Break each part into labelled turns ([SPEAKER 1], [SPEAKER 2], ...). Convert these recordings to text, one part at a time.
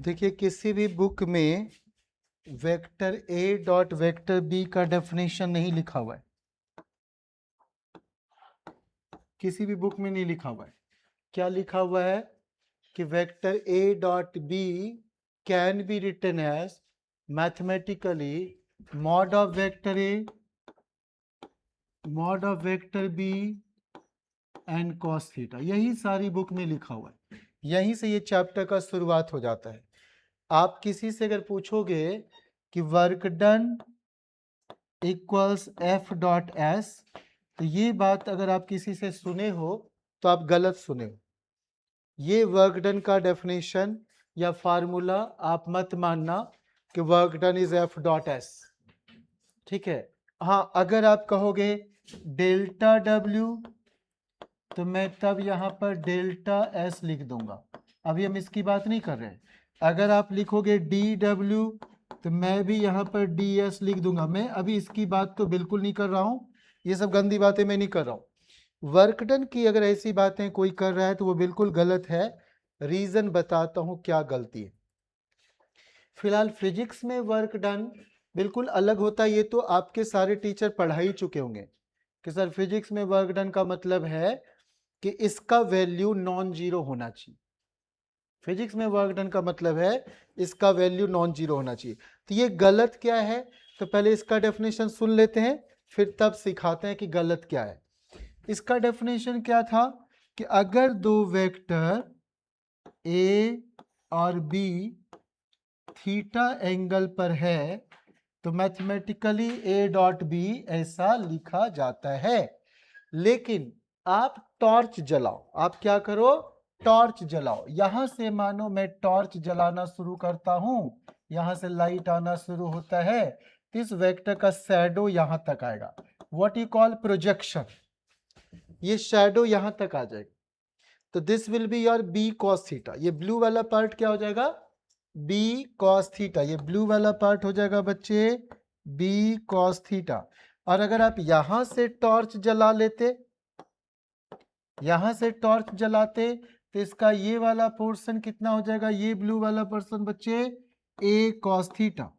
[SPEAKER 1] देखिए किसी भी बुक में vector A dot vector B का डेफिनेशन नहीं लिखा हुआ है, किसी भी बुक में नहीं लिखा हुआ है। क्या लिखा हुआ है कि vector A dot B can be written as mathematically mod of vector A mod of vector B and cos theta. यही सारी बुक में लिखा हुआ है, यहीं से ये चैप्टर का शुरुआत हो जाता है। आप किसी से अगर पूछोगे कि work done equals F dot S, तो ये बात अगर आप किसी से सुने हो तो आप गलत सुने हो। ये वर्क डन का डेफिनेशन या फार्मूला आप मत मानना कि work done is F dot S, ठीक है। हाँ, अगर आप कहोगे डेल्टा डब्ल्यू तो मैं तब यहां पर डेल्टा एस लिख दूंगा। अभी हम इसकी बात नहीं कर रहे हैं। अगर आप लिखोगे डी डब्ल्यू तो मैं भी यहां पर डी एस लिख दूंगा। मैं अभी इसकी बात तो बिल्कुल नहीं कर रहा हूं, ये सब गंदी बातें मैं नहीं कर रहा हूं। वर्क डन की अगर ऐसी बातें कोई कर रहा है तो वो बिल्कुल गलत है। रीजन बताता हूं क्या गलती है। फिलहाल फिजिक्स में वर्क डन बिल्कुल अलग होता है। ये तो आपके सारे टीचर पढ़ा ही चुके होंगे कि सर फिजिक्स में वर्क डन का मतलब है कि इसका वैल्यू नॉन जीरो होना चाहिए। फिजिक्स में वर्क डन का मतलब है इसका वैल्यू नॉन जीरो होना चाहिए। तो ये गलत क्या है, तो पहले इसका डेफिनेशन सुन लेते हैं, फिर तब सिखाते हैं कि गलत क्या है। इसका डेफिनेशन क्या था कि अगर दो वेक्टर ए और बी थीटा एंगल पर है तो मैथमेटिकली ए डॉट बी ऐसा लिखा जाता है। लेकिन आप टॉर्च जलाओ, आप क्या करो, टॉर्च जलाओ। यहां से मानो मैं टॉर्च जलाना शुरू करता हूं, यहां से लाइट आना शुरू होता है, तो इस वेक्टर का शैडो यहां तक आएगा। What you call projection. ये शैडो यहां तक आ जाएगा, तो this will be your B cos theta. ये ब्लू वाला पार्ट क्या हो जाएगा, बी कॉस थीटा। ये ब्लू वाला पार्ट हो जाएगा बच्चे बी कॉस थीटा। और अगर आप यहां से टॉर्च जला लेते, यहां से टॉर्च जलाते, तो इसका ये वाला पोर्शन कितना हो जाएगा, ये ब्लू वाला पोर्शन बच्चे ए कॉस थीटा।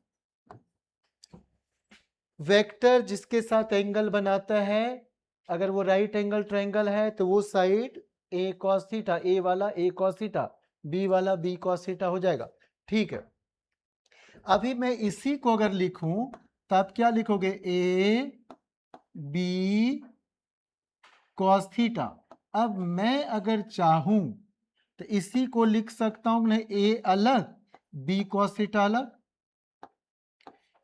[SPEAKER 1] वेक्टर जिसके साथ एंगल बनाता है, अगर वो राइट एंगल ट्रायंगल है तो वो साइड ए कॉस थीटा, ए वाला ए कॉस थीटा, बी वाला बी कॉस थीटा हो जाएगा। ठीक है, अभी मैं इसी को अगर लिखूं तो आप क्या लिखोगे, ए बी कॉस थीटा। अब मैं अगर चाहूं तो इसी को लिख सकता हूं मैं ए अलग बी कॉस थीटा अलग,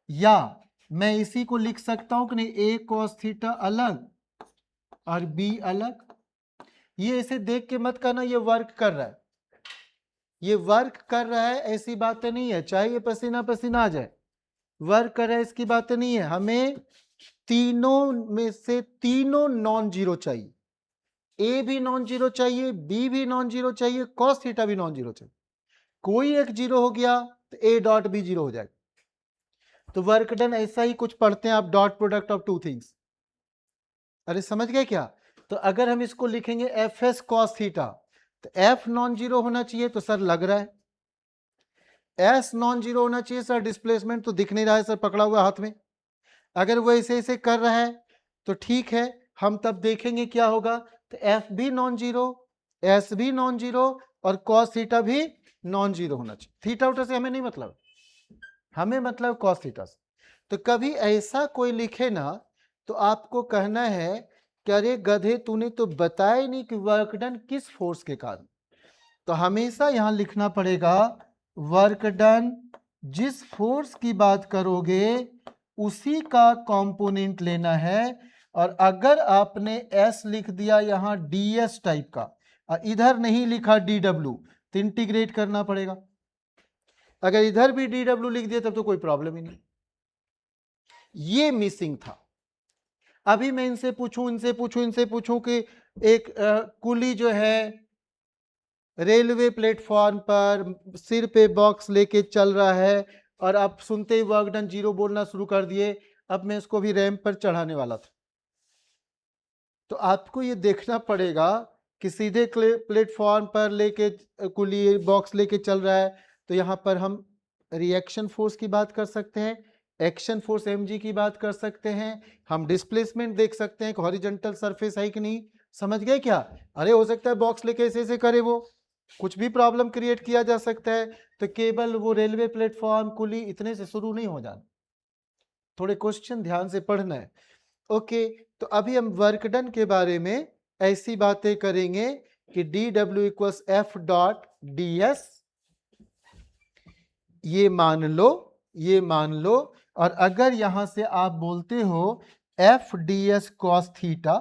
[SPEAKER 1] या मैं इसी को लिख सकता हूं कि नहीं ए कॉस थीटा अलग और बी अलग। ये ऐसे देख के मत करना ये वर्क कर रहा है, ये वर्क कर रहा है ऐसी बातें नहीं है। चाहे ये पसीना पसीना आ जाए, वर्क कर रहा है इसकी बातें नहीं है। हमें तीनों में से तीनों नॉन जीरो चाहिए। ए भी नॉन जीरो चाहिए, बी भी नॉन जीरो चाहिए, कॉस थीटा भी नॉन जीरो चाहिए। कोई एक जीरो हो गया तो ए डॉट बी जीरो हो जाएगा। तो वर्क डन ऐसा ही कुछ पढ़ते हैं आप, dot product of two things. अरे समझ गए क्या। तो अगर हम इसको लिखेंगे एफ एस कॉस थीटा, तो एफ नॉन जीरो होना चाहिए, तो सर लग रहा है एस नॉन जीरो होना चाहिए। सर डिस्प्लेसमेंट तो दिख नहीं रहा है सर, पकड़ा हुआ हाथ में। अगर वो ऐसे ऐसे कर रहा है तो ठीक है, हम तब देखेंगे क्या होगा। तो एफ भी नॉन जीरो, एस भी नॉन जीरो और कॉस थीटा भी नॉन जीरो होना चाहिए। थीटा उटा से हमें नहीं मतलब, हमें मतलब कॉस थीटा से। तो कभी ऐसा कोई लिखे ना तो आपको कहना है कि अरे गधे तूने तो बताया ही नहीं कि वर्क डन किस फोर्स के कारण। तो हमेशा यहां लिखना पड़ेगा वर्क डन जिस फोर्स की बात करोगे उसी का कंपोनेंट लेना है। और अगर आपने एस लिख दिया यहां ds टाइप का और इधर नहीं लिखा dw, तो इंटीग्रेट करना पड़ेगा। अगर इधर भी dw लिख दिया तब तो कोई प्रॉब्लम ही नहीं। ये मिसिंग था। अभी मैं इनसे पूछूं कि एक कुली जो है रेलवे प्लेटफॉर्म पर सिर पे बॉक्स लेके चल रहा है और आप सुनते ही वर्क डन जीरो बोलना शुरू कर दिए। अब मैं इसको भी रैंप पर चढ़ाने वाला था, तो आपको ये देखना पड़ेगा कि सीधे प्लेटफॉर्म पर लेके कुली बॉक्स लेके चल रहा है तो यहाँ पर हम रिएक्शन फोर्स की बात कर सकते हैं, एक्शन फोर्स mg की बात कर सकते हैं, हम डिस्प्लेसमेंट देख सकते हैं कि हॉरिजॉन्टल सरफेस है कि नहीं। समझ गए क्या? अरे हो सकता है बॉक्स लेके ऐसे ऐसे करे, वो कुछ भी प्रॉब्लम क्रिएट किया जा सकता है। तो केवल वो रेलवे प्लेटफॉर्म कुली इतने से शुरू नहीं हो जाना, थोड़े क्वेश्चन ध्यान से पढ़ना है। ओके, तो अभी हम वर्क डन के बारे में ऐसी बातें करेंगे कि dw equals F dot D S, ये मान लो, ये मान लो। और अगर यहां से आप बोलते हो F D S cos theta,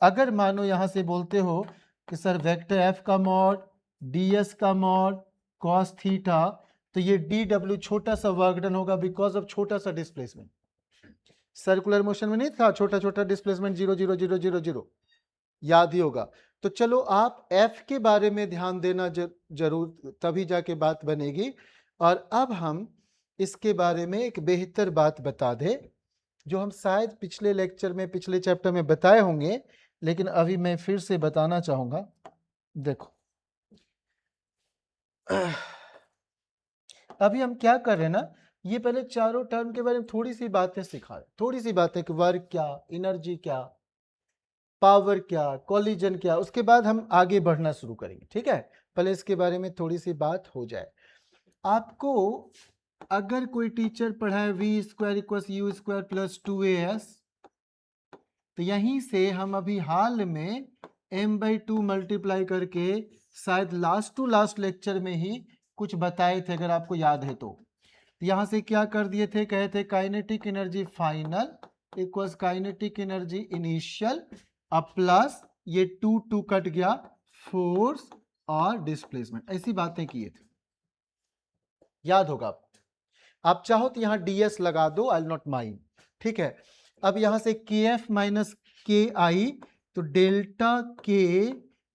[SPEAKER 1] अगर मानो यहां से बोलते हो कि सर वेक्टर एफ का मॉड डी एस का मॉड कॉस थीटा, तो ये डी डब्ल्यू छोटा सा वर्क डन होगा बिकॉज ऑफ छोटा सा डिस्प्लेसमेंट। सर्कुलर मोशन में नहीं था छोटा छोटा डिस्प्लेसमेंट 0 0 0 0 0, याद ही होगा। तो चलो आप एफ के बारे में ध्यान देना जरूर, तभी जाके बात बनेगी। और अब हम इसके बारे में एक बेहतर बात बता दे, जो हम शायद पिछले लेक्चर में पिछले चैप्टर में बताए होंगे, लेकिन अभी मैं फिर से बताना चाहूंगा। देखो अभी हम क्या कर रहे हैं ना, ये पहले चारों टर्म के बारे में थोड़ी सी बातें सिखा रहे, थोड़ी सी बातें कि वर्क क्या, एनर्जी क्या, पावर क्या, कॉलिजन क्या, उसके बाद हम आगे बढ़ना शुरू करेंगे। ठीक है, पहले इसके बारे में थोड़ी सी बात हो जाए। आपको अगर कोई टीचर पढ़ाए V square equals U square plus 2as, तो यहीं से हम अभी हाल में m/2 मल्टीप्लाई करके शायद लास्ट टू लास्ट लेक्चर में ही कुछ बताए थे, अगर आपको याद है तो। यहां से क्या कर दिए थे, कहे थे kinetic energy final equals kinetic energy initial, अब प्लस ये 2 2 कट गया, फोर्स और डिस्प्लेसमेंट, ऐसी बातें किए थे, याद होगा आपको। आप चाहो तो यहां ds लगा दो, आई विल नॉट माइंड। ठीक है, अब यहां से kf माइनस के आई, तो delta K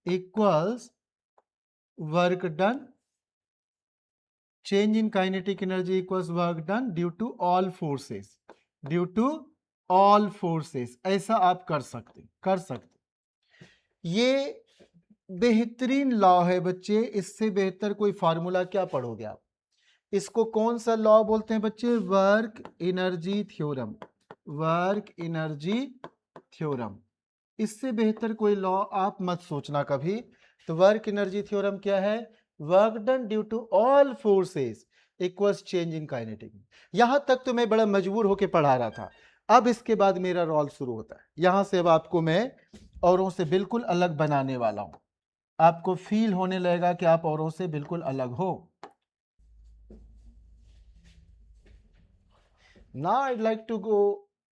[SPEAKER 1] equals work done, change in kinetic energy equals work done due to all forces, due to all forces, ऐसा आप कर सकते। ये बेहतरीन लॉ है बच्चे, इससे बेहतर कोई फार्मूला क्या पढ़ोगे आप। इसको कौन सा लॉ बोलते हैं बच्चे? Work energy theorem, work energy theorem. इससे बेहतर कोई लॉ आप मत सोचना कभी। तो वर्क एनर्जी थ्योरम क्या है? Work done due to all forces equals change in kinetic. यहां तक तो मैं बड़ा मजबूर होकर पढ़ा रहा था, अब इसके बाद मेरा रोल शुरू होता है। यहां से अब आपको मैं औरों से बिल्कुल अलग बनाने वाला हूं, आपको फील होने लगेगा कि आप औरों से बिल्कुल अलग हो। Now I'd like to go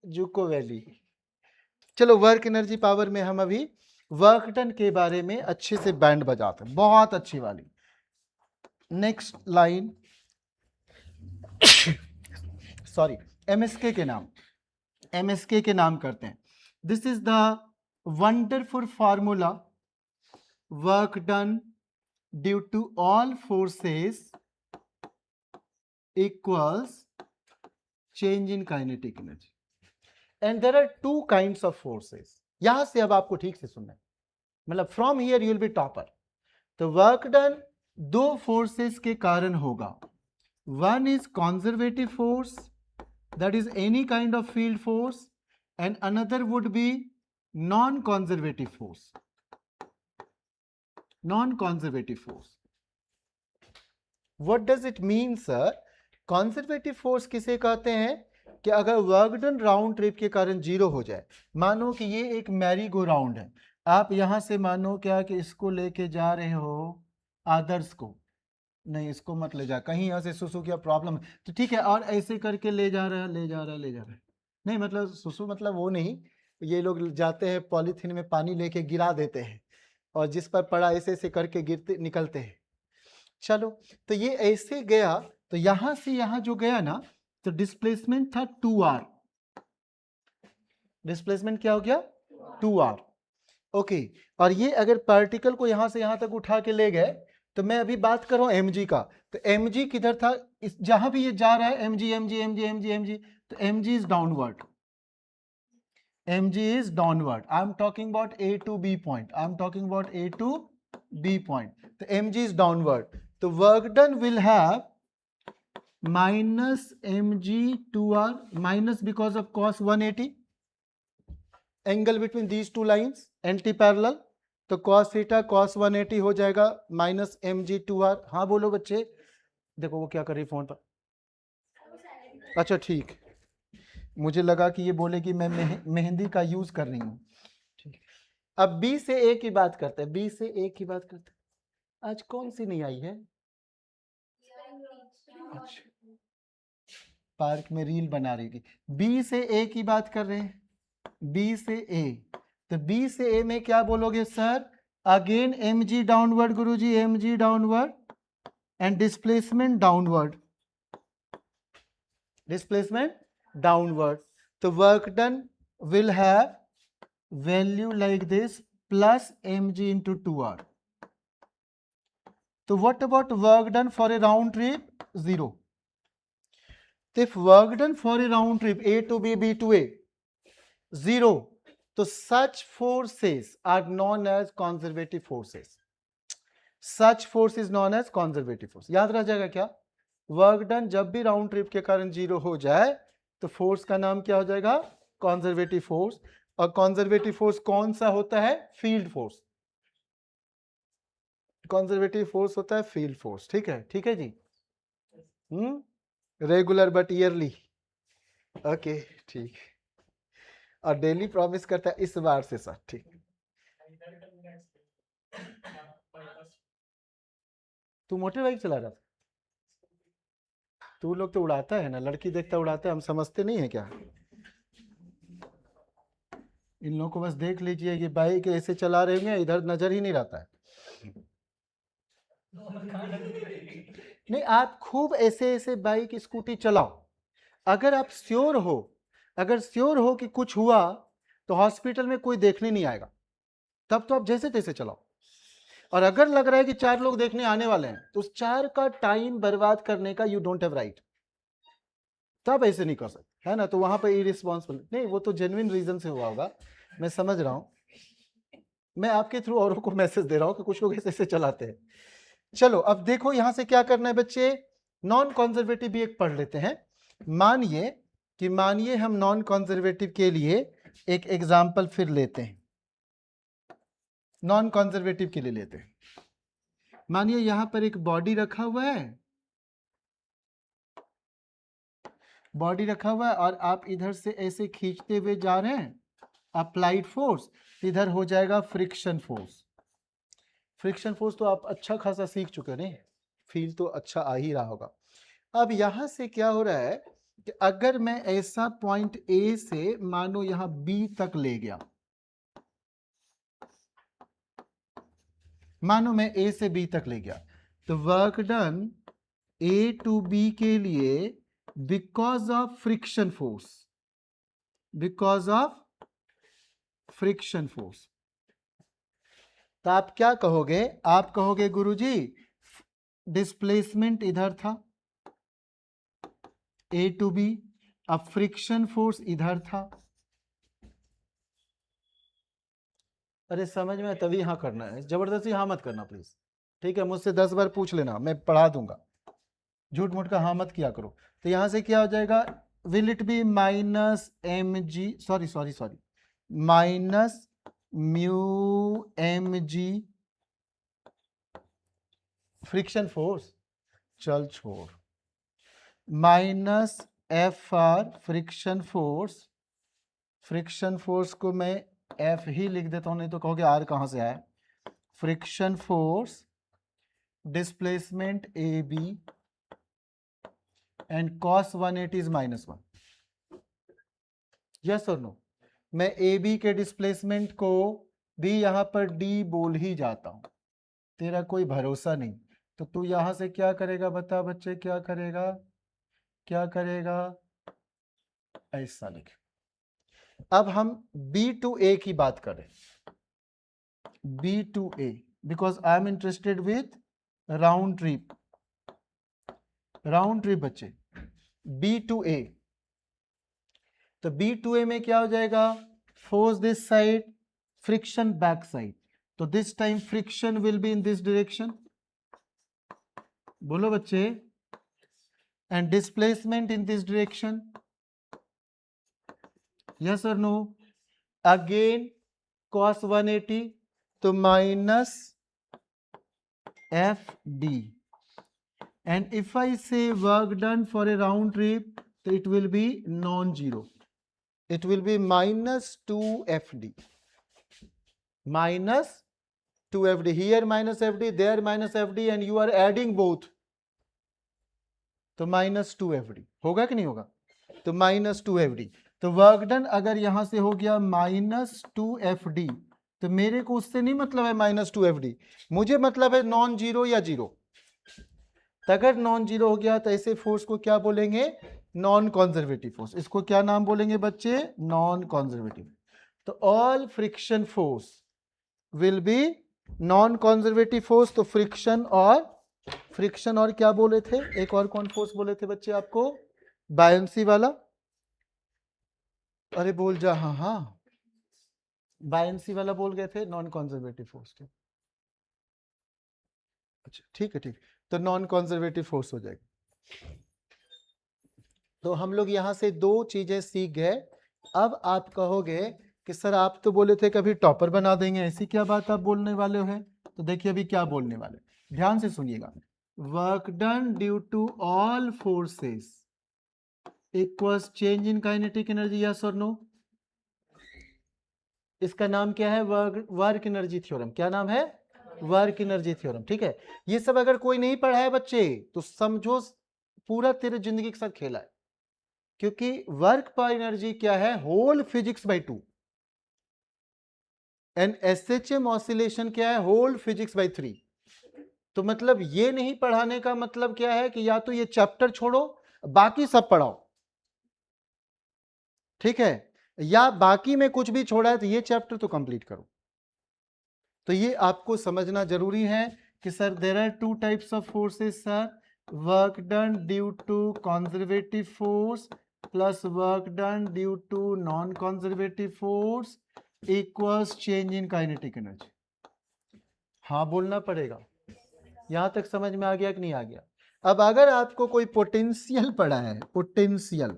[SPEAKER 1] Dzukou valley. चलो वर्क एनर्जी पावर में हम अभी वर्क डन के बारे में अच्छे से बैंड बजाते हैं, बहुत अच्छी वाली। नेक्स्ट लाइन सॉरी, एमएसके के नाम, एमएसके के नाम करते हैं। This is the wonderful formula, work done due to all forces equals change in kinetic energy. And there are two kinds of forces. यहां से अब आपको ठीक से सुनना है, मतलब from here you will be topper. तो वर्क डन दो फोर्सेस के कारण होगा। One is conservative force, that is any kind of field force, and another would be non conservative force, non conservative force. What does it mean sir? Conservative force किसे कहते हैं? कि अगर work done round trip के कारण zero हो जाए, मानो कि ये एक मैरी गो राउंड है, आप यहां से मानो क्या कि इसको लेके जा रहे हो आदर्श को, नहीं इसको मत ले जा, कहीं यहां से सुसु क्या प्रॉब्लम है तो ठीक है, और ऐसे करके ले जा रहा है, ले जा रहा है, ले जा रहा है, नहीं मतलब सुसु मतलब वो नहीं, ये लोग जाते हैं पॉलीथीन में पानी लेके गिरा देते हैं, और जिस पर पड़ा ऐसे ऐसे करके गिरते निकलते हैं। चलो, तो ये ऐसे गया, तो यहां से यहां जो गया ना, तो डिस्प्लेसमेंट था 2r, डिस्प्लेसमेंट क्या हो गया? 2r। ओके, और ये अगर पार्टिकल को यहां से यहां तक उठा के ले गए, तो मैं अभी बात कर रहा हूं mg का, तो mg किधर था? इस जहां भी ये जा रहा है mg mg mg mg mg, तो mg is downward, mg is downward. I am talking about a to b point, I am talking about a to b point, तो mg इज डाउनवर्ड। तो work done will have minus mg/r minus because of cos 180 angle between these two lines anti parallel, तो cos theta cos 180 हो जाएगा minus mg/r। हाँ बोलो बच्चे, देखो वो क्या कर रही फोन पर। अच्छा ठीक, मुझे लगा कि ये बोले कि मैं मेहंदी का यूज कर रही हूँ। ठीक, अब बी से ए की बात करते हैं, बी से ए की बात करते हैं। आज कौन सी नहीं आई है? अच्छा, पार्क में रील बना रही थी। बी से ए की बात कर रहे हैं, बी से ए, तो बी से ए में क्या बोलोगे sir? Again M G downward गुरुजी, M G downward and displacement downward, displacement downward. तो work done will have value like this plus mg into 2r. तो what about work done for a round trip? 0. तो if work done for a round trip A to B, B to A 0, तो such forces are known as conservative forces. Such force is known as conservative force. याद रह जाएगा क्या? Work done जब भी round trip के कारण 0 हो जाए तो फोर्स का नाम क्या हो जाएगा? Conservative force. और कंजर्वेटिव फोर्स कौन सा होता है? Field force. कंजर्वेटिव फोर्स होता है फील्ड फोर्स। ठीक है, ठीक है जी। Regular but yearly. ओके ठीक, और डेली प्रॉमिस करता है इस बार से सर। ठीक, तू मोटर बाइक चला रहा था? तू लोग तो उड़ाता है ना, लड़की देखता उड़ाता है, हम समझते नहीं है क्या? इन लोगों को बस देख लीजिए कि बाइक ऐसे चला रहे होंगे, इधर नजर ही नहीं रहता है। नहीं, आप खूब ऐसे ऐसे बाइक स्कूटी चलाओ। अगर आप श्योर हो, अगर श्योर हो कि कुछ हुआ तो हॉस्पिटल में कोई देखने नहीं आएगा, तब तो आप जैसे तैसे चलाओ। और अगर लग रहा है कि 4 लोग देखने आने वाले हैं तो उस 4 का टाइम बर्बाद करने का यू डोंट हैव राइट, तब ऐसे नहीं कर सकते, है ना? तो वहां पर इरिस्पॉन्सिबल नहीं, वो तो जेन्युइन रीजन से हुआ होगा, मैं समझ रहा हूं। मैं आपके थ्रू औरों को मैसेज दे रहा हूं कि कुछ लोग ऐसे ऐसे चलाते हैं। चलो अब देखो यहां से क्या करना है बच्चे, नॉन कॉन्जर्वेटिव भी एक पढ़ लेते हैं। मानिए हम नॉन कॉन्जर्वेटिव के लिए एक एग्जाम्पल फिर लेते हैं, नॉन कॉन्जर्वेटिव के लिए लेते हैं। मानिए यहां पर एक बॉडी रखा हुआ है, बॉडी रखा हुआ है और आप इधर से ऐसे खींचते हुए जा रहे हैं, अप्लाइड फोर्स, इधर हो जाएगा फ्रिक्शन फोर्स। फ्रिक्शन फोर्स तो आप अच्छा खासा सीख चुके नहीं, फील तो अच्छा आ ही रहा होगा। अब यहां से क्या हो रहा है कि अगर मैं ऐसा पॉइंट ए से मानो यहां बी तक ले गया, मानो मैं ए से बी तक ले गया, तो work done A to B के लिए because of friction force, because of friction force, तो आप क्या कहोगे? आप कहोगे गुरुजी डिस्प्लेसमेंट इधर था ए टू बी, अब फ्रिक्शन फोर्स इधर था। अरे समझ में, तभी हाँ करना है, जबरदस्ती हाँ मत करना प्लीज। ठीक है, मुझसे 10 बार पूछ लेना, मैं पढ़ा दूंगा, झूठ मूठ का हाँ मत किया करो। तो यहां से क्या हो जाएगा? Will it be minus M G, sorry minus mu M G friction force, चल छोड़, minus F R friction force, friction force को मैं एफ ही लिख देता हूं, नहीं तो कहोगे आर कहां से आया। Friction force displacement A B and cos 180 is -1, yes और नो? मैं ए बी के डिस्प्लेसमेंट को भी यहां पर डी बोल ही जाता हूं, तेरा कोई भरोसा नहीं। तो तू यहां से क्या करेगा बता बच्चे, क्या करेगा, क्या करेगा? ऐसा लिख। अब हम बी टू ए की बात करें, B to A, because I am interested with round trip, round trip बच्चे, बी टू ए। तो बी टू ए में क्या हो जाएगा? Force this side, friction back side, तो this time friction will be in this direction. बोलो बच्चे, and displacement in this direction. Yes or no? Again cos 180, तो minus FD. And if I say work done for a round trip, so it will be non-zero. It will be minus 2FD. Minus 2FD. Here minus FD, there minus FD, and you are adding both. तो minus 2FD होगा कि नहीं होगा? तो minus 2FD. तो work done अगर यहां से हो गया माइनस 2FD, तो मेरे को उससे नहीं मतलब है माइनस 2FD, मुझे मतलब है नॉन जीरो या जीरो. तो अगर नॉन जीरो हो गया तो ऐसे फोर्स को क्या बोलेंगे? Non conservative force. इसको क्या नाम बोलेंगे बच्चे? Non conservative. तो all friction force will be non conservative force. तो फ्रिक्शन और क्या बोले थे? एक और कौन फोर्स बोले थे बच्चे आपको? बायंसी वाला. अरे बोल जा. हाँ बायंसी वाला बोल गए थे, नॉन कंजर्वेटिव फोर्स. अच्छा ठीक है. तो नॉन कंजर्वेटिव फोर्स हो जाएगा. तो हम लोग यहां से दो चीजें सीख गए. अब आप कहोगे कि सर आप तो बोले थे कभी टॉपर बना देंगे, ऐसी क्या बात आप बोलने वाले हो? तो देखिए अभी क्या बोलने वाले, ध्यान से सुनिएगा. Work done due to all forces equals change in kinetic energy. Yes और नो? इसका नाम क्या है? Work energy theorem. क्या नाम है? Work energy theorem. ठीक है. ये सब अगर कोई नहीं पढ़ा है बच्चे तो समझो पूरा तेरे जिंदगी के साथ खेला है, क्योंकि वर्क पर एनर्जी क्या है? Whole physics by 2. And SHM oscillation क्या है? Whole physics by 3. तो मतलब ये नहीं पढ़ाने का मतलब क्या है कि या तो ये चैप्टर छोड़ो बाकी सब पढ़ाओ, ठीक है, या बाकी में कुछ भी छोड़ा है तो ये चैप्टर तो कंप्लीट करो. तो ये आपको समझना जरूरी है कि sir there are two types of forces sir. Work done due to conservative force plus work done due to non conservative force equals change in kinetic energy. हाँ बोलना पड़ेगा. यहां तक समझ में आ गया कि नहीं आ गया? अब अगर आपको कोई पोटेंशियल पढ़ा है, पोटेंशियल,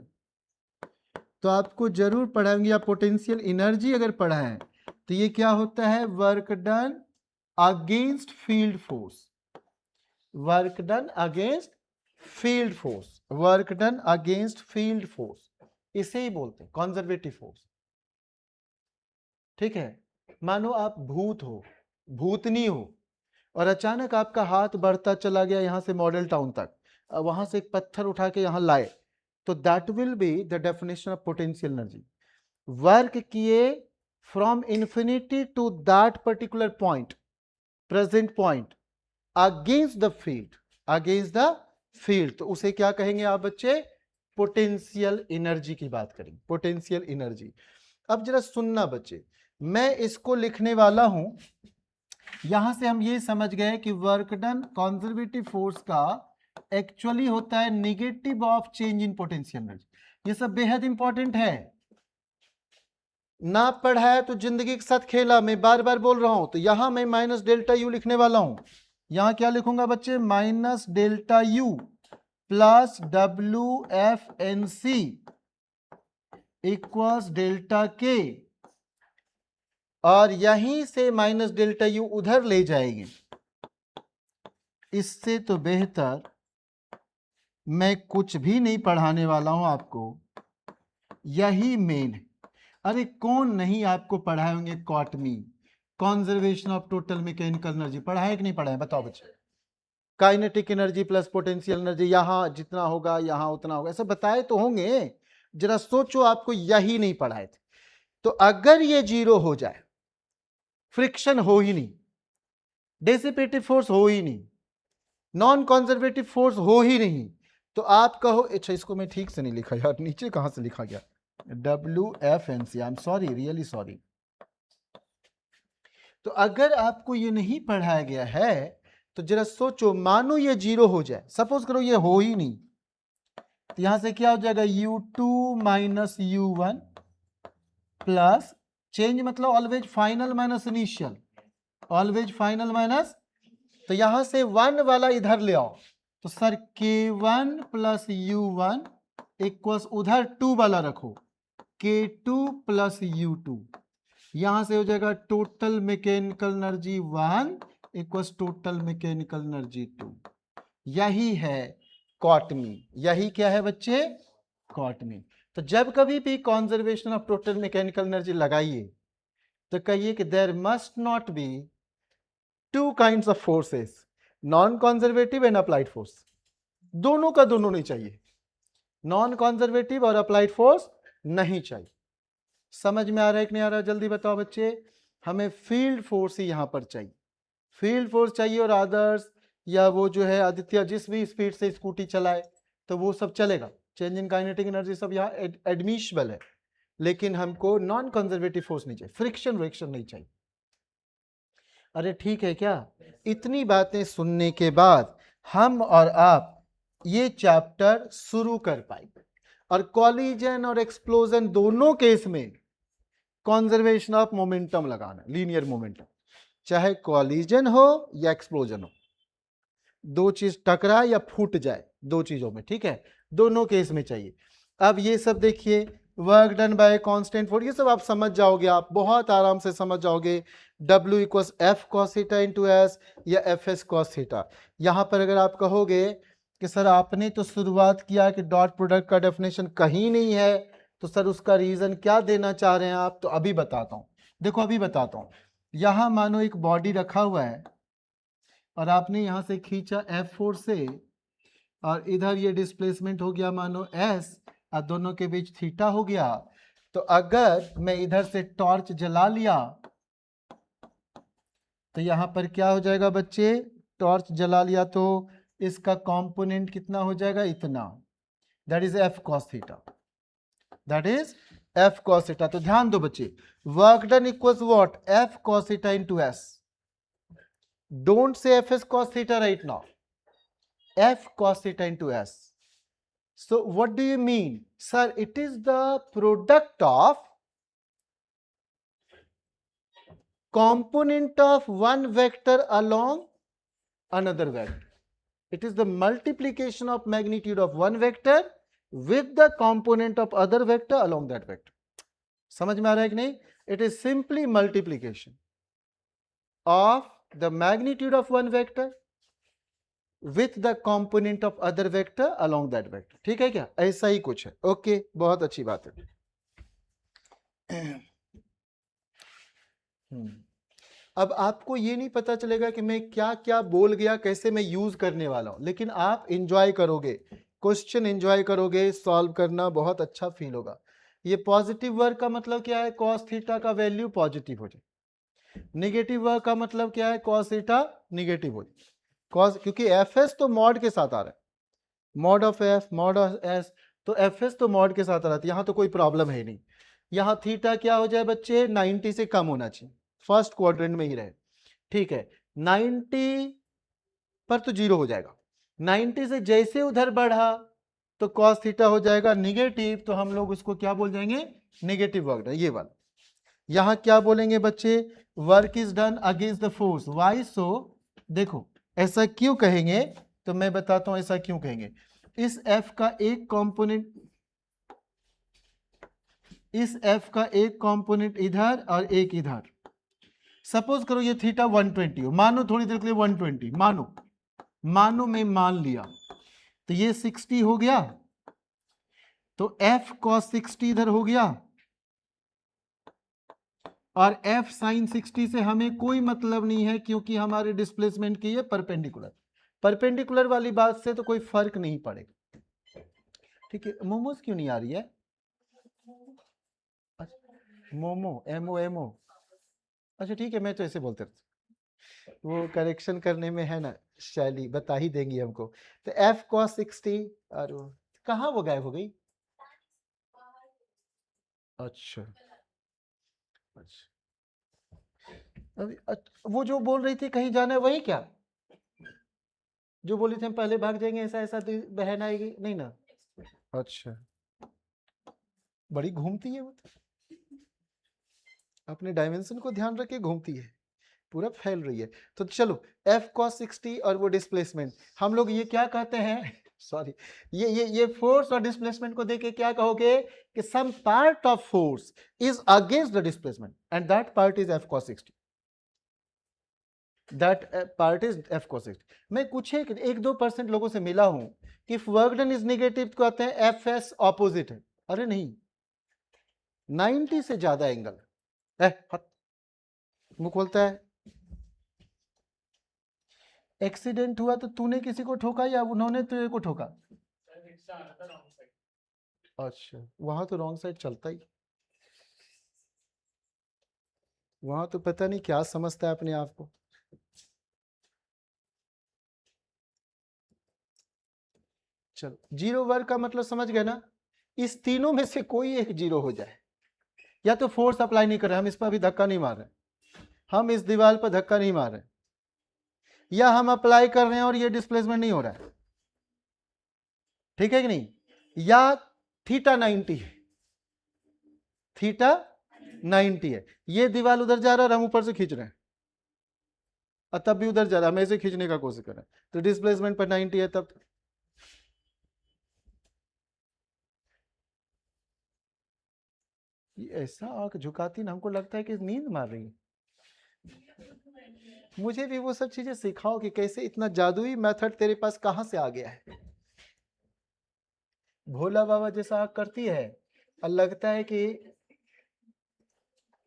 [SPEAKER 1] तो आपको जरूर पढ़ाएंगे. या पोटेंशियल एनर्जी अगर पढ़ा है तो ये क्या होता है? Work done against field force. Work done against field force. Work done against field force, इसे ही बोलते हैं कंजर्वेटिव फोर्स. ठीक है. मानो आप भूत हो, भूतनी हो, और अचानक आपका हाथ बढ़ता चला गया यहां से मॉडल टाउन तक, वहां से एक पत्थर उठा के यहां लाए, तो that will be the definition of potential energy. Work किए from infinity to that particular point, present point, against the field, against the field, तो उसे क्या कहेंगे आप बच्चे? पोटेंशियल एनर्जी की बात करेंगे, पोटेंशियल एनर्जी. अब जरा सुनना बच्चे, मैं इसको लिखने वाला हूं. यहां से हम ये समझ गए कि वर्क डन कंजर्वेटिव फोर्स का एक्चुअली होता है negative of change in potential energy. ये सब बेहद इंपॉर्टेंट है. ना पढ़ा है तो जिंदगी के साथ खेला. मैं बार बार बोल रहा हूं. तो यहां मैं माइनस डेल्टा यू लिखने वाला हूं. यहां क्या लिखूंगा बच्चे? Minus delta U plus WFNC equals delta के, और यहीं से माइनस डेल्टा यू उधर ले जाएंगे. इससे तो बेहतर मैं कुछ भी नहीं पढ़ाने वाला हूं आपको. यही मेन है. अरे कौन नहीं आपको पढ़ाए होंगे कॉटमी, conservation of total mechanical energy, पढ़ाए कि नहीं पढ़ाए? बताओ बच्चे. Kinetic energy plus potential energy, यहां जितना होगा यहां उतना होगा, ऐसा बताए तो होंगे. जरा सोचो, आपको यही नहीं पढ़ाए थे. तो अगर ये जीरो हो जाए, फ्रिक्शन हो ही नहीं, डिसिपेटिव फोर्स हो ही नहीं, नॉन कंजर्वेटिव फोर्स हो ही नहीं, तो आप कहो अच्छा इसको मैं ठीक से नहीं लिखा यार, नीचे कहां से लिखा गया? WFNC. I am sorry, really sorry. तो अगर आपको ये नहीं पढ़ाया गया है तो जरा सोचो, मानो ये जीरो हो जाए, सपोज करो ये हो ही नहीं, तो यहां से क्या हो जाएगा? U2 minus U1 plus change मतलब always final minus initial, always final minus, तो यहां से 1 वाला इधर ले आओ, तो sir K1 plus U1 equals उधर 2 वाला रखो, K2 प्लस U2, यहां से हो जाएगा total mechanical energy 1 equals total mechanical energy 2। यही है कॉटमी। यही क्या है बच्चे? कॉटमी। तो जब कभी भी conservation of total mechanical energy लगाइए तो कहिए कि there must not be two kinds of forces, non conservative and applied force. दोनों का दोनों नहीं चाहिए, नॉन कंजर्वेटिव और अप्लाइड फोर्स नहीं चाहिए। समझ में आ रहा है कि नहीं आ रहा? जल्दी बताओ बच्चे। हमें फील्ड फोर्स ही यहां पर चाहिए, फील्ड फोर्स चाहिए। और आदर्श या वो जो है आदित्य जिस भी स्पीड से स्कूटी चलाए तो वो सब चलेगा, चेंज इन काइनेटिक एनर्जी सब यहाँ एडमिशबल है, लेकिन हमको नॉन कंजर्वेटिव फोर्स नहीं चाहिए, फ्रिक्शन व्रिक्शन नहीं चाहिए। अरे ठीक है क्या? इतनी बातें सुनने के बाद हम और आप ये चैप्टर शुरू कर पाएंगे। और कॉलिजन और एक्सप्लोजन दोनों केस में कंजर्वेशन ऑफ मोमेंटम लगाना, लीनियर मोमेंटम, चाहे कॉलिजन हो या एक्सप्लोजन हो, दो चीज टकराए या फूट जाए, दो चीजों में, ठीक है, दोनों केस में चाहिए। अब ये सब देखिए, work done bye constant force, ये सब आप समझ जाओगे, आप बहुत आराम से समझ जाओगे। W equals F cos theta into S या एफ एस कॉस थीटा। यहां पर अगर आप कहोगे कि सर आपने तो शुरुआत किया कि डॉट प्रोडक्ट का डेफिनेशन कहीं नहीं है, तो सर उसका रीजन क्या देना चाह रहे हैं आप? तो अभी बताता हूं। देखो अभी बताता हूं। यहां मानो एक बॉडी रखा हुआ है और आपने यहां से खींचा F4 से, और इधर ये डिस्प्लेसमेंट हो गया मानो S, और दोनों के बीच थीटा हो गया। तो अगर मैं इधर से टॉर्च जला लिया तो यहां पर क्या हो जाएगा बच्चे? टॉर्च जला लिया तो इसका कंपोनेंट कितना हो जाएगा? इतना। That is F cos theta, that is F cos theta. तो ध्यान दो बच्चे, work done equals what? F cos theta into S। Don't say Fs cos theta right now. F cos theta into S. So what do you mean? Sir, it is the product of component of one vector along another vector. It is the multiplication of magnitude of one vector with the component of other vector along that vector. समझ में आ रहा है कि नहीं? It is simply multiplication of the magnitude of one vector with the component of other vector along that vector. ठीक है क्या? ऐसा ही कुछ है। ओके, बहुत अच्छी बात है। अब आपको ये नहीं पता चलेगा कि मैं क्या क्या बोल गया, कैसे मैं यूज करने वाला हूं, लेकिन आप एंजॉय करोगे, क्वेश्चन एंजॉय करोगे, सॉल्व करना बहुत अच्छा फील होगा। ये पॉजिटिव वर्क का मतलब क्या है? कॉस थीटा का वैल्यू पॉजिटिव हो जाए। नेगेटिव वर्क का मतलब क्या है? कॉस थीटा नेगेटिव हो जाए। कॉस, क्योंकि एफ एस तो मॉड के साथ आ रहा है, mod of F mod of S, तो एफ एस तो मॉड के साथ आ रहा है, यहां तो कोई प्रॉब्लम है नहीं। यहां थीटा क्या हो जाए बच्चे? 90 से कम होना चाहिए, फर्स्ट क्वाड्रेंट में ही रहे, ठीक है। 90 पर तो जीरो हो जाएगा, 90 से जैसे उधर बढ़ा तो कॉस थीटा हो जाएगा निगेटिव, तो हम लोग उसको क्या बोल जाएंगे? नेगेटिव वर्क, ये वाला। यहां क्या बोलेंगे बच्चे? Work is done against the force. Why so? देखो ऐसा क्यों कहेंगे, तो मैं बताता हूं ऐसा क्यों कहेंगे। इस F का एक कंपोनेंट, इस F का एक कंपोनेंट इधर और एक इधर। सपोज करो ये थीटा 120 हो, मानो थोड़ी देर के लिए 120, मानो मैं मान लिया, तो ये 60 हो गया, तो F cos 60 इधर हो गया, और F sin 60 से हमें कोई मतलब नहीं है, क्योंकि हमारे डिस्प्लेसमेंट की है परपेंडिकुलर। परपेंडिकुलर वाली बात से तो कोई फर्क नहीं पड़ेगा, ठीक है। मोमोज क्यों नहीं आ रही है? मोमो, MOMO, अच्छा ठीक है, मैं तो ऐसे बोलते रहता, वो करेक्शन करने में है ना शैली, बता ही देंगी हमको। तो F cos 60, और कहाँ वो गायब हो गई? अच्छा अच्छा, अभी वो जो बोल रही थी कहीं जाना है, वही क्या जो बोली थी हम पहले भाग जाएंगे, ऐसा ऐसा बहन आएगी, नहीं ना? अच्छा, बड़ी घूमती है वो तो, अपने डायमेंशन को ध्यान रख के घूमती है। पूरा फैल रही है। तो चलो F cos 60 और वो डिस्प्लेसमेंट, हम लोग ये क्या कहते हैं सॉरी, ये फोर्स और डिस्प्लेसमेंट को देख के क्या कहोगे कि some part of force is against the displacement and that part is F cos 60, that part is F cos 60। मैं कुछ एक 2% लोगों से मिला हूं कि वर्क डन इज नेगेटिव तो कहते हैं FS ऑपोजिट है। अरे नहीं, 90 से ज्यादा एंगल है, मुंह खोलता है। एक्सीडेंट हुआ तो तूने किसी को ठोका या उन्होंने तेरे को ठोका? अच्छा, वहां तो रॉन्ग साइड चलता ही, वहां तो पता नहीं क्या समझता है अपने आप को। चलो, जीरो वर्क का मतलब समझ गए ना, इस तीनों में से कोई एक जीरो हो जाए, या तो फोर्स अप्लाई नहीं कर रहे, हम इस पर अभी धक्का नहीं मार रहे, हम इस दीवार पर धक्का नहीं मार रहे, या हम अप्लाई कर रहे हैं और ये डिस्प्लेसमेंट नहीं हो रहा है, ठीक है कि नहीं, या थीटा 90 है, थीटा 90 है, ये दीवार उधर जा रहा है और हम ऊपर से खींच रहे हैं और तब भी उधर जा रहा है, हम ऐसे खींचने का कोशिश कर रहे हैं, तो डिस्प्लेसमेंट पर 90 है। तब ये ऐसा आंख झुकाती ना, हमको लगता है कि नींद मार रही है। मुझे भी वो सब चीजें सिखाओ कि कैसे इतना जादुई मेथड तेरे पास कहां से आ गया है। भोला बाबा जैसा आंख करती है और लगता है कि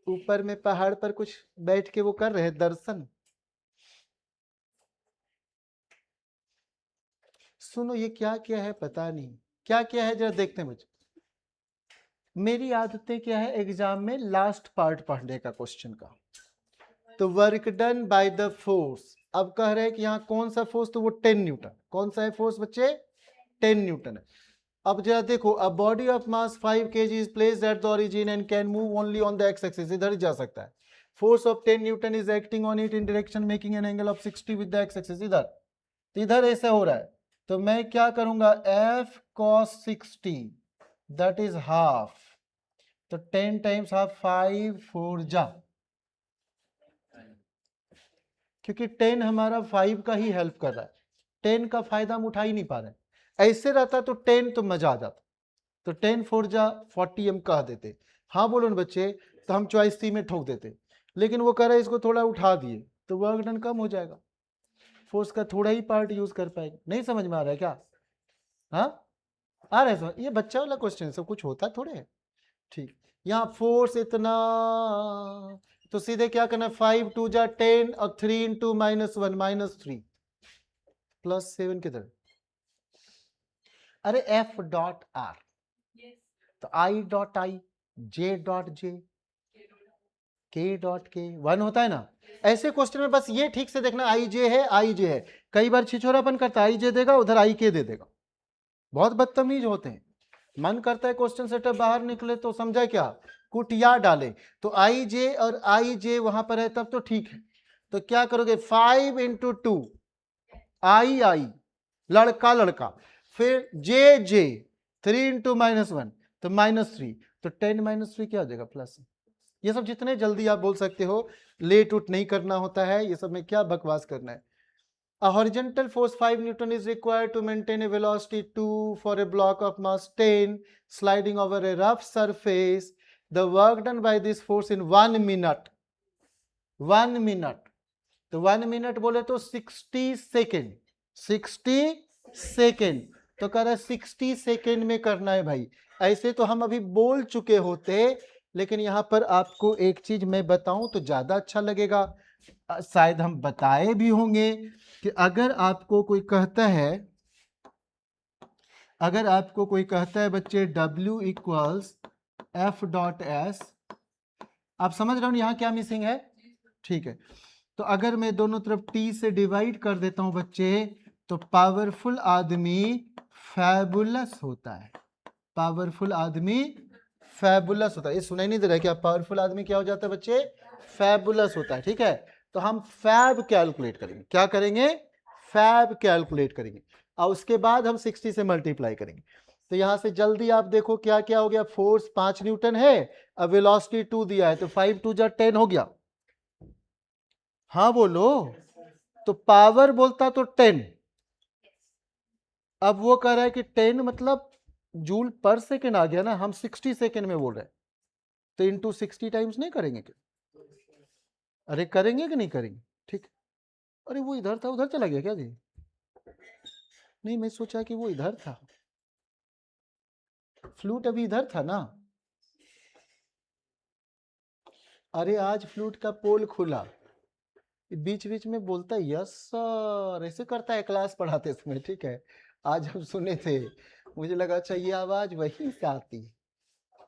[SPEAKER 1] ऊपर में पहाड़ पर कुछ बैठ के वो कर रहे हैं दर्शन। सुनो, ये क्या क्या है पता नहीं, क्या क्या है जरा देखते हैं। मुझे मेरी आदतें क्या है एग्जाम में लास्ट पार्ट पढ़ने का क्वेश्चन का, तो work done by the force, अब कह रहे हैं कि यहाँ कौन सा फोर्स, तो वो 10 न्यूटन। कौन सा है फोर्स बच्चे? 10 न्यूटन है। अब जरा देखो, a body of mass 5 kg is placed at the origin and can move only on the x axis, इधर ही जा सकता है। Force of 10 Newton is acting on it in direction making an angle of 60 with the x axis, इधर तो इधर ऐसा हो रहा है, तो मैं क्या करूंगा, F cos 60 that is half, तो 10 टाइम्स हाफ 5 4 जा, क्योंकि 10 हमारा 5 का ही हेल्प कर रहा है, 10 का फायदा हम उठा ही नहीं पा रहे। ऐसे रहता तो 10 तो मजा आ जाता, तो 10 4 जा 40 हम कह देते। हाँ बोलो ना बच्चे, तो हम चॉइस सी में ठोक देते, लेकिन वो कह रहा है इसको थोड़ा उठा दिए तो वर्क डन कम हो जाएगा, फोर्स का थोड़ा ही पार्ट यूज कर पाएंगे। नहीं समझ में आ रहा है क्या? हाँ आ रहा है समझ? ये बच्चा वाला क्वेश्चन, सब कुछ होता थोड़े है। ठीक, यहाँ फोर्स इतना, तो सीधे क्या करना, 5 2 जा 10 और 3 इंटू -1 -3 +7 किधर? अरे F डॉट R, तो I dot I, J dot J, K dot K 1 होता है ना। ऐसे क्वेश्चन में बस ये ठीक से देखना, I J है I J है, कई बार छिछोरापन करता है, I J देगा उधर I K दे देगा, बहुत बदतमीज होते हैं। मन करता है क्वेश्चन सेटअप बाहर निकले तो समझा क्या, कुटिया डाले, तो आई जे और आई जे वहां पर है तब तो ठीक है। तो क्या करोगे, 5 इंटू 2 आई आई, लड़का लड़का, फिर जे जे 3 इंटू -1 तो -3, तो 10 -3 क्या हो जाएगा, प्लस। ये सब जितने जल्दी आप बोल सकते हो, लेट उट नहीं करना होता है, ये सब में क्या बकवास करना है। A horizontal force 5 Newton is required to maintain a velocity 2 for a block of mass 10 sliding over a rough surface. The work done by this force in 1 minute. 1 minute. तो 1 मिनट बोले तो 60 सेकेंड, 60 सेकेंड, तो कह रहा है 60 second में करना है भाई। ऐसे तो हम अभी बोल चुके होते, लेकिन यहां पर आपको एक चीज मैं बताऊं तो ज्यादा अच्छा लगेगा, शायद हम बताए भी होंगे कि अगर आपको कोई कहता है, अगर आपको कोई कहता है बच्चे W equals F dot S, आप समझ रहे हो यहाँ क्या मिसिंग है? ठीक है, तो अगर मैं दोनों तरफ T से डिवाइड कर देता हूं बच्चे, तो पावरफुल आदमी फैबुलस होता है, पावरफुल आदमी फैबुलस होता है। ये सुनाई नहीं दे रहा है क्या, पावरफुल आदमी क्या हो जाता है बच्चे, फैबुलस होता है। ठीक है, तो हम फैब कैलकुलेट करेंगे, क्या करेंगे, फैब कैलकुलेट करेंगे, और उसके बाद हम 60 से मल्टीप्लाई करेंगे। तो यहां से जल्दी आप देखो क्या क्या हो गया, फोर्स 5 न्यूटन है, अब वेलोसिटी 2 दिया है, तो 5 2 जा 10 हो गया, हाँ बोलो। तो पावर बोलता तो 10, अब वो कह रहा है कि 10 मतलब जूल पर सेकेंड आ गया ना, हम 60 सेकेंड में बोल रहे हैं, तो इंटू 60 टाइम्स नहीं करेंगे क्या? अरे करेंगे कि नहीं करेंगे? ठीक। अरे वो इधर था, उधर चला गया क्या जी? नहीं, मैं सोचा कि वो इधर था, फ्लूट अभी इधर था ना। अरे आज फ्लूट का पोल खुला, बीच बीच में बोलता है यस सर, ऐसे करता है क्लास पढ़ाते समय, ठीक है। आज हम सुने थे, मुझे लगा अच्छा ये आवाज वहीं से आती है,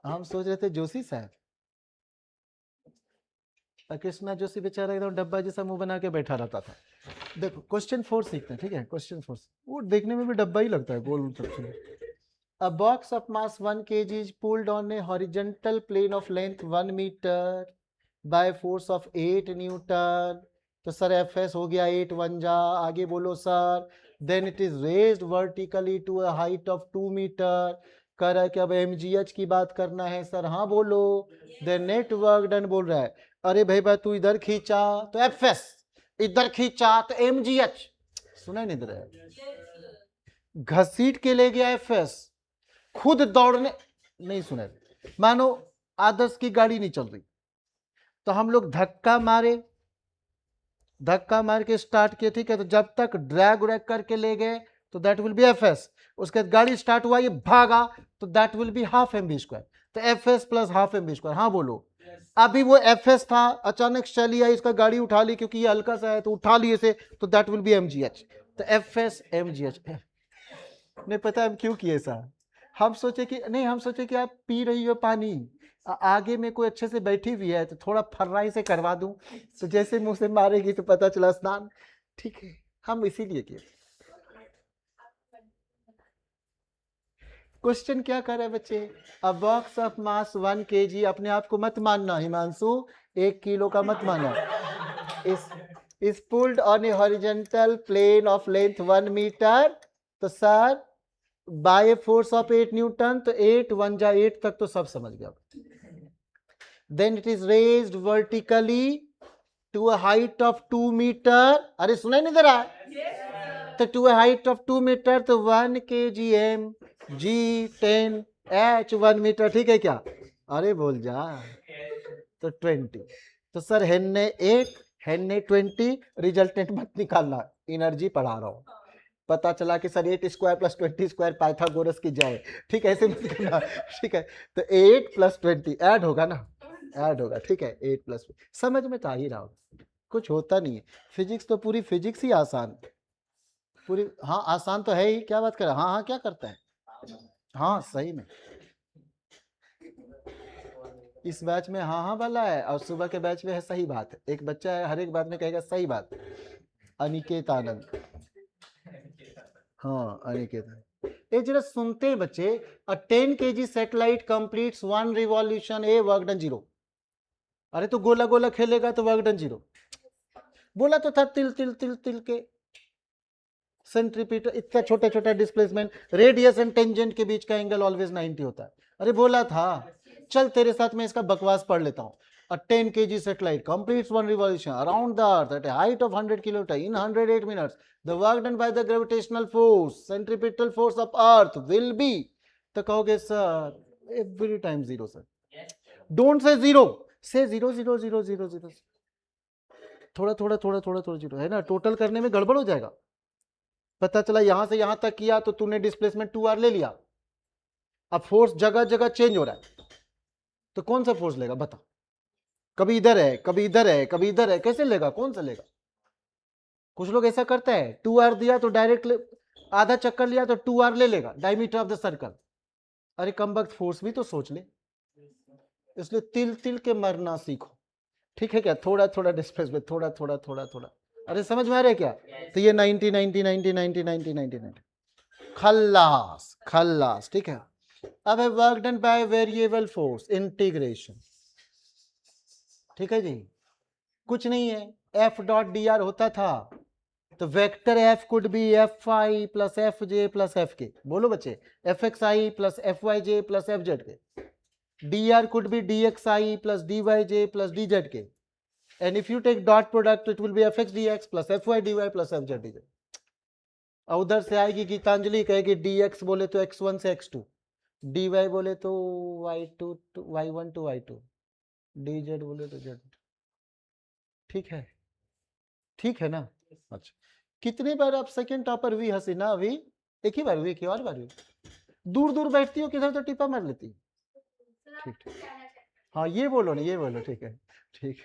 [SPEAKER 1] हम सोच रहे थे जोशी साहब। कृष्णा जोशी बेचारा एकदम डब्बा जैसा मुंह बना के बैठा रहता था। देखो क्वेश्चन 4 सीखते हैं, ठीक है। क्वेश्चन 4 वो देखने में भी डब्बा ही लगता है, गोल सब। A box of mass 1 kg is pulled on a horizontal plane of length 1 meter by force of 8 Newton. तो सर Fs हो गया 8 1 जा, आगे बोलो sir. Then it is raised vertically to a height of 2 meter. कह रहा है कि अब mgh की बात करना है सर, हाँ बोलो। Then net work done बोल रहा है, अरे भाई तू इधर खींचा तो Fs, इधर खींचा तो mgh, सुना नहीं दे रहा है, घसीट के ले गया Fs, खुद दौड़ने नहीं सुने। मानो आदर्श की गाड़ी नहीं चल रही, तो हम लोग धक्का मार के स्टार्ट किए, ठीक है। तो जब तक ड्रैग व्रैग करके ले गए तो दैट विल बी Fs। उसके बाद गाड़ी स्टार्ट हुआ, ये भागा, तो that will be half mv²। तो Fs प्लस हाफ mv²। हाँ बोलो। अभी वो Fs था, अचानक चली आई, इसका गाड़ी उठा ली, क्योंकि ये हल्का सा है तो उठा लिए से, तो दैट विल बी mgh। तो Fs mgh। नहीं पता हम क्यों किए ऐसा, हम सोचे कि आप पी रही हो पानी, आगे में कोई अच्छे से बैठी हुई है तो थोड़ा फर्राई से करवा दूं, तो जैसे मुंह से मारेगी तो पता चला स्नान, ठीक है, हम इसीलिए किए। क्वेश्चन क्या कर रहे हैं बच्चे, अ बॉक्स ऑफ मास 1 kg, अपने आप को मत मानना हिमांशु, 1 किलो का मत मानना, is pulled on a horizontal plane of length 1 metre, तो sir by force of 8 newton, तो 8 1 जा 8 तक तो सब समझ गया। Then it is raised vertically to a height of 2 meter, अरे सुनाई नहीं दे रहा है, तो to a height of 2 meter, तो 1 kgm g 10 h 1 मीटर, ठीक है क्या? अरे बोल जा, तो 20, तो सर हेन ने 8 हेन ने 20, रिजल्टेंट मत निकालना, एनर्जी पढ़ा रहा हूं। पता चला कि sir 8 square plus 20 square Pythagoras की जाए, ठीक है, ऐसे मत करना, ठीक है। तो 8 प्लस 20 ऐड होगा ना, ऐड होगा, ठीक है। 8 प्लस, समझ में तो आ ही रहा होगा, कुछ होता नहीं है। फिजिक्स तो पूरी फिजिक्स ही आसान, पूरी, हाँ आसान तो है ही, क्या बात कर रहा है, हाँ हाँ क्या करता है, हाँ सही में इस बैच में हाँ हाँ वाला है, और सुबह के बैच में है सही बात। एक बच्चा है हर एक बात में कहेगा सही बात, अनिकेत आनंद, हाँ अनिकेत। ये जरा सुनते हैं बच्चे, अ 10 kg सैटेलाइट कंप्लीट्स 1 रिवॉल्यूशन, ए वर्क डन 0। अरे तो गोला गोला खेलेगा तो वर्क डन 0, बोला तो था तिल तिल तिल तिल के सेंट्रीपिटल, इतना छोटा छोटा डिस्प्लेसमेंट, रेडियस एंड टेंजेंट के बीच का एंगल ऑलवेज 90 होता है। अरे बोला था, चल तेरे साथ मैं इसका बकवास पढ़ लेता हूँ। A 10 kg satellite completes 1 revolution around the Earth at a height of 100 km in 108 minutes. The work done by the gravitational force, centripetal force of Earth will be, तो कहोगे sir every time 0 sir, don't say 0, say 0 0 0 0 0, थोड़ा थोड़ा थोड़ा थोड़ा थोड़ा 0 है ना, total करने में गड़बड़ हो जाएगा। पता चला यहां से यहां तक किया तो तूने डिस्प्लेसमेंट 2r ले लिया, अब फोर्स जगह जगह चेंज हो रहा है, तो कौन सा फोर्स लेगा बता, कभी इधर है कभी इधर है कभी इधर है, कैसे लेगा, कौन सा लेगा? कुछ लोग ऐसा करते हैं, 2r दिया तो डायरेक्ट आधा चक्कर लिया तो 2r ले लेगा, डायमीटर ऑफ द सर्कल। अरे कम वक्त फोर्स भी तो सोच ले, इसलिए तिल तिल के मरना सीखो, ठीक है क्या, थोड़ा थोड़ा डिस्प्लेसमेंट, थोड़ा थोड़ा थोड़ा थोड़ा, अरे समझ में आ रहा है क्या? तो ये 90 90 90 90 90 90 90 खल्लास खल्लास, ठीक है। अब है work done by variable force integration, ठीक है जी, कुछ नहीं है, एफ डॉट डी आर होता था, तो vector F could be F I plus F J plus F K, बोलो बच्चे, F X I plus F Y J plus F Z K, D R could be D X I plus D Y J plus D Z K, and if you take dot product it will be fx dx plus fy dy plus fz dz. और उधर से आएगी गीतांजलि कहेगी dx बोले तो x1 से x2, dy बोले तो y2 to y1 to y2, dz बोले तो z. ठीक है, ठीक है ना? अच्छा, कितनी बार आप सेकंड टॉपर वी हसीना वी, एक ही बार वी की और बार वी, दूर दूर बैठती हो किधर तो टिपा मार लेती. ठीक ठीक, हाँ ये बोलो ना, ये बोलो. ठीक है, ठीक.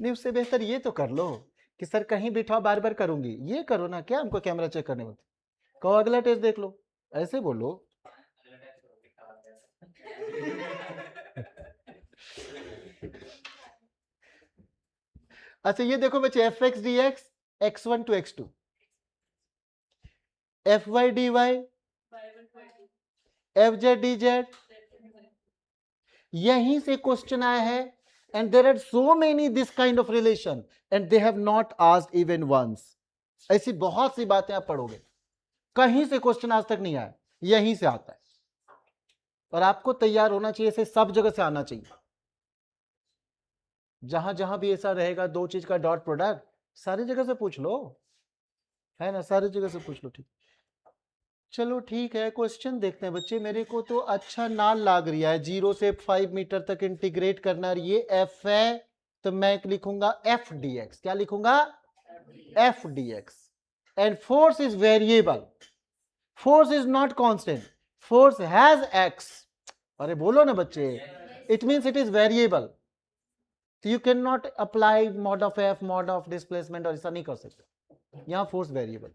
[SPEAKER 1] नहीं उससे बेहतर ये तो कर लो कि सर कहीं बिठाओ बार बार करूंगी, ये करो ना. क्या हमको कैमरा चेक करने में, कहो अगला टेस्ट देख लो, ऐसे बोलो. अच्छा ये देखो बच्चे, F x D x x1 to x2, fy dy fz dz. यहीं से क्वेश्चन आया है. And there are so many this kind of relation and they have not asked even once. ऐसी बहुत सी बातें आप पढ़ोगे, कहीं से क्वेश्चन आज तक नहीं आया, यहीं से आता है. और आपको तैयार होना चाहिए, इसे सब जगह से आना चाहिए. जहां जहां भी ऐसा रहेगा दो चीज का डॉट प्रोडक्ट, सारी जगह से पूछ लो, है ना, सारी जगह से पूछ लो. ठीक, चलो ठीक है. क्वेश्चन देखते हैं बच्चे. मेरे को तो अच्छा ना लग रहा है, 0 से 5 मीटर तक इंटीग्रेट करना. ये f है तो मैं लिखूंगा f dx. क्या लिखूंगा? f dx. And force is variable, force is not constant, force has x. अरे बोलो ना बच्चे, it means it is variable. तो you can not apply mod of f, mod of displacement, और ऐसा नहीं कर सकते. यहां फोर्स वेरिएबल.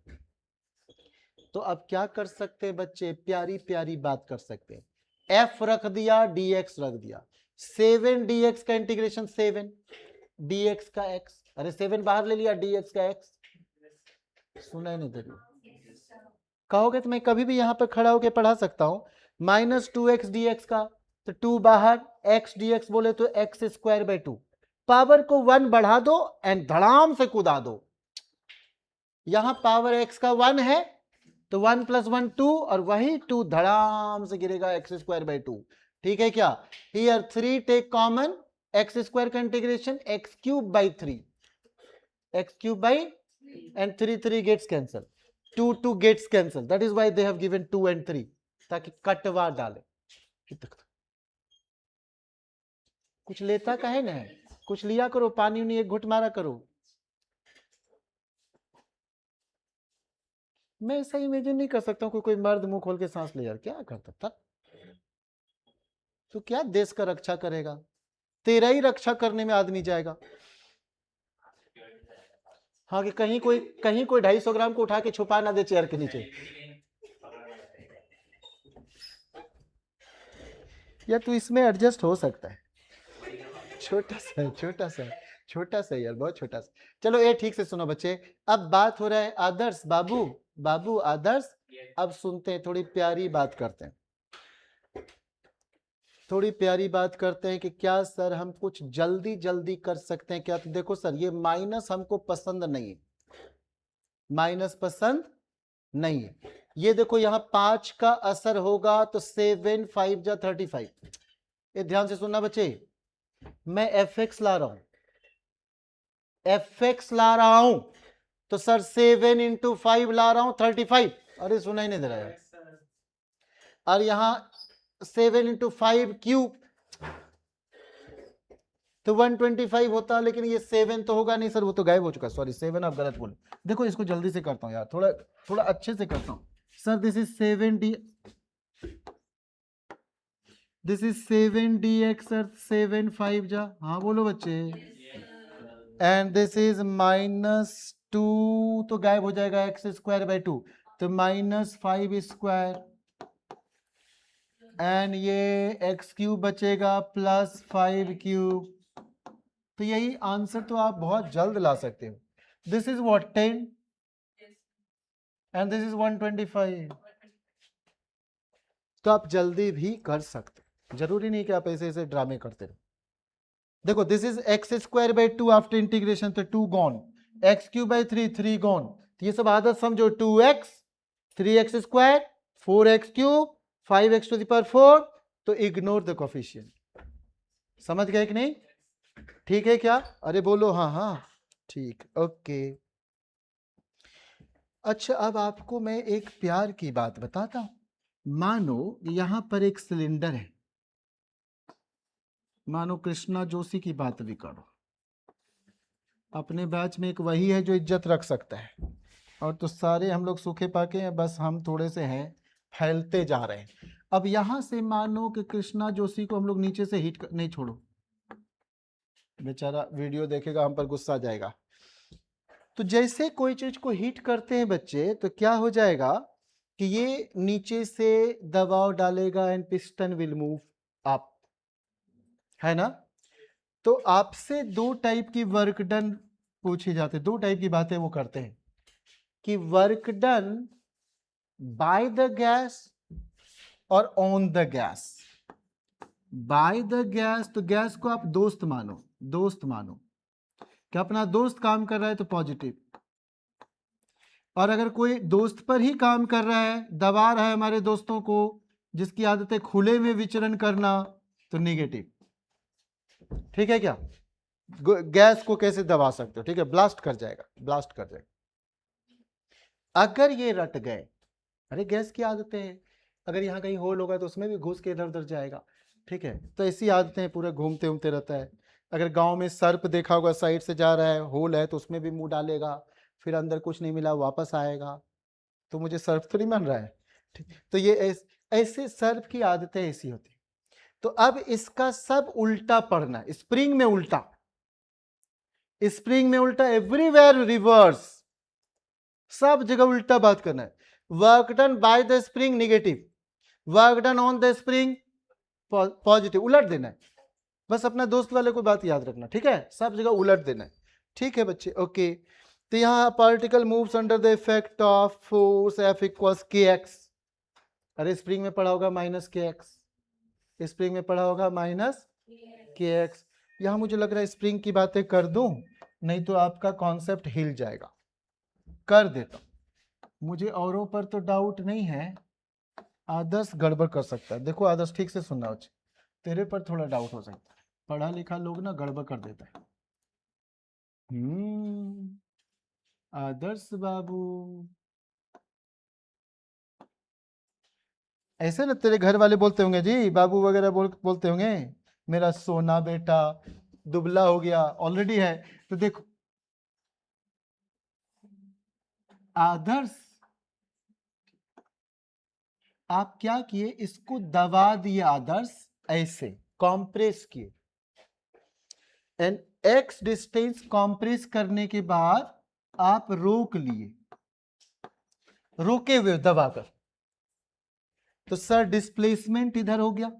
[SPEAKER 1] तो अब क्या कर सकते हैं बच्चे, प्यारी प्यारी बात कर सकते हैं. f रख दिया, dx रख दिया. 7 dx का इंटीग्रेशन 7 dx का x. अरे 7 बाहर ले लिया, dx का x. सुना नहीं दे रही, कहोगे तो मैं कभी भी यहां पर खड़ा होकर पढ़ा सकता हूं. -2x dx का, तो 2 बाहर, x dx बोले तो x स्क्वायर बाय 2. पावर को 1 बढ़ा दो एंड धड़ाम से कूदा दो. यहां पावर x का 1 है तो 1 + 1 2, और वही 2 धड़ाम से गिरेगा x स्क्वायर बाय 2. ठीक है क्या? Here 3 take common, x square का integration x cube by 3, x cube by, and 3 gets cancel, 2 gets cancel. That is why they have given 2 and 3, ताकि कटवा डाले. कुछ लेता का है ना, कुछ लिया करो, पानी उनी एक घुट मारा करो. मैं ऐसा इमेजिन नहीं कर सकता हूँ कोई मर्द मुंह खोल के सांस ले. यार क्या करता था तो, क्या देश का रक्षा करेगा? तेरा ही रक्षा करने में आदमी जाएगा. हाँ कि कहीं कोई 250 ग्राम को उठा के छुपा ना दे चेयर के नीचे. यार तू इसमें एडजस्ट हो सकता है, छोटा सा छोटा सा छोटा सा यार, बहुत छोटा सा. चलो ये ठीक से सुनो बच्चे. अब बात हो रहा है आदर्श बाबू, बाबू आदर्श. अब सुनते हैं, थोड़ी प्यारी बात करते हैं, थोड़ी प्यारी बात करते हैं कि क्या सर हम कुछ जल्दी जल्दी कर सकते हैं क्या? तो देखो सर, ये माइनस हमको पसंद नहीं है, माइनस पसंद नहीं है. ये देखो यहाँ 5 का असर होगा तो 7 5 जा 35. ये ध्यान से सुनना बच्चे, मैं fx ला रहा हूं, fx ला रहा हूं तो सर 7 × 5 ला रहा हूं 35. अरे सुना ही नहीं दे रहा है. और यहां 7 × 5 क्यूब तो 125 होता, लेकिन ये 7 तो होगा नहीं सर, वो तो गायब हो चुका. सॉरी 7 आप गलत बोले. देखो इसको जल्दी से करता हूं यार, थोड़ा अच्छे से करता हूं. Sir this is 7 dx sir, 7 5 जा, हाँ बोलो बच्चे. एंड दिस इज -2 तो गायब हो जाएगा x स्क्वायर बाय 2, तो -5 स्क्वायर, एंड ये x क्यूब बचेगा +5 क्यूब. तो यही आंसर तो आप बहुत जल्द ला सकते हो. This is what 10 and this is 125. तो आप जल्दी भी कर सकते, जरूरी नहीं कि आप ऐसे ऐसे ड्रामे करते रहो. देखो this is x square by 2 after integration, तो 2 gone, x cube by 3 gone. तो ये सब आदत समझो, 2x 3x square 4x cube 5x⁴. तो इग्नोर द कोफिशिएंट. समझ गए कि नहीं? ठीक है क्या? अरे बोलो हाँ हाँ ठीक, ओके। अच्छा, अब आपको मैं एक प्यार की बात बताता हूं। मानो यहां पर एक सिलेंडर है, मानो कृष्णा जोशी की बात भी करो, अपने बैच में एक वही है जो इज्जत रख सकता है, और तो सारे हम लोग सूखे पाके हैं, बस हम थोड़े से हैं, फैलते जा रहे हैं। अब यहां से मानो कि कृष्णा जोशी को हम लोग नीचे से हिट नहीं, छोड़ो, बेचारा वीडियो देखेगा, हम पर गुस्सा आ जाएगा। तो जैसे कोई चीज को हिट करते हैं बच्चे, तो क्या हो जाएगा कि ये नीचे से दबाव डालेगा and piston will move up, है ना? तो आपसे दो टाइप की वर्क डन पूछी जाती है, दो टाइप की बातें वो करते हैं कि work done by the gas और on the gas. By the gas, तो गैस को आप दोस्त मानो, दोस्त मानो कि अपना दोस्त काम कर रहा है तो पॉजिटिव, और अगर कोई दोस्त पर ही काम कर रहा है, दबा रहा है हमारे दोस्तों को, जिसकी आदत है खुले में विचरण करना, तो नेगेटिव। ठीक है क्या? गैस को कैसे दबा सकते हो? ठीक है, ब्लास्ट कर जाएगा, ब्लास्ट कर जाएगा। अगर ये रट गए, अरे गैस की आदतें हैं, अगर यहाँ कहीं होल होगा तो उसमें भी घुस के इधर उधर जाएगा। ठीक है, तो ऐसी आदतें पूरे घूमते घूमते रहता है। अगर गांव में सर्प देखा होगा, साइड से जा रहा है, होल है, तो उसमें भी मुंह डालेगा, फिर अंदर कुछ नहीं मिला वापस आएगा। तो मुझे सर्प तो नहीं मान रहा है, ठीक? तो ये ऐसे सर्प की आदतें ऐसी होती। तो अब इसका सब उल्टा पढ़ना है, स्प्रिंग में उल्टा, स्प्रिंग में उल्टा, एवरीवेयर रिवर्स, सब जगह उल्टा बात करना है। Work done by the spring negative, work done on the spring positive, उलट देना है। बस अपना दोस्त वाले को बात याद रखना, ठीक है? सब जगह उलट देना है। ठीक है बच्चे, ओके। तो यहां particle moves under the effect of force F equals के एक्स। अरे स्प्रिंग में पढ़ा होगा माइनस के एक्स, स्प्रिंग में पढ़ा होगा माइनस के एक्स। यहां मुझे लग रहा है स्प्रिंग की बातें कर दूं, नहीं तो आपका कॉन्सेप्ट हिल जाएगा। कर देता हूं, मुझे औरों पर तो डाउट नहीं है, आदर्श गड़बड़ कर सकता है। देखो आदर्श, ठीक से सुनना हो, तेरे पर थोड़ा डाउट हो सकता है, पढ़ा लिखा लोग ना गड़बड़ कर देता है। आदर्श बाबू, ऐसे ना तेरे घर वाले बोलते होंगे जी, बाबू वगैरह बोलते होंगे, मेरा सोना बेटा दुबला हो गया, ऑलरेडी है। तो देखो आदर्श, आप क्या किए, इसको दबा दिए आदर्श, ऐसे कॉम्प्रेस किए, एंड एक्स डिस्टेंस कॉम्प्रेस करने के बाद आप रोक लिए, रोके हुए दबाकर, तो सर डिस्प्लेसमेंट इधर हो गया।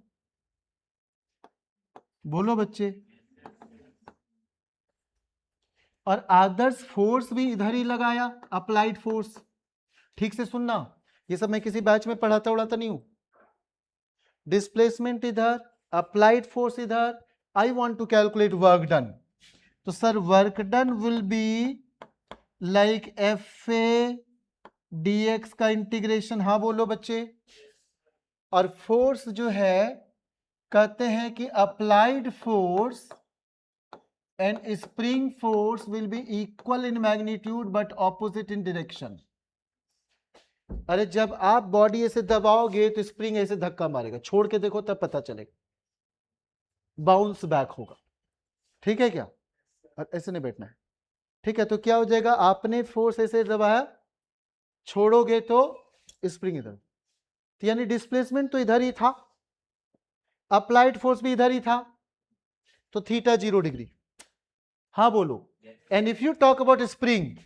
[SPEAKER 1] बोलो बच्चे, और आदर्श फोर्स भी इधर ही लगाया, अप्लाइड फोर्स। ठीक से सुनना, ये सब मैं किसी बैच में पढ़ाता उड़ाता नहीं हूं। डिस्प्लेसमेंट इधर, अप्लाइड फोर्स इधर, I want to calculate work done, तो sir work done will be like F A dx का इंटीग्रेशन। हाँ बोलो बच्चे। और फोर्स जो है, कहते हैं कि applied force and spring force will B equal in magnitude but opposite in direction. अरे जब आप बॉडी ऐसे दबाओगे तो स्प्रिंग ऐसे धक्का मारेगा, छोड़ के देखो तब पता चलेगा, बाउंस बैक होगा। ठीक है क्या? ऐसे नहीं बैठना है। ठीक है, तो क्या हो जाएगा, आपने फोर्स ऐसे दबाया, छोड़ोगे तो स्प्रिंग इधर, तो यानी डिस्प्लेसमेंट तो इधर ही था, अप्लाइड फोर्स भी इधर ही था, तो थीटा 0 डिग्री। हाँ बोलो। And if you talk about spring,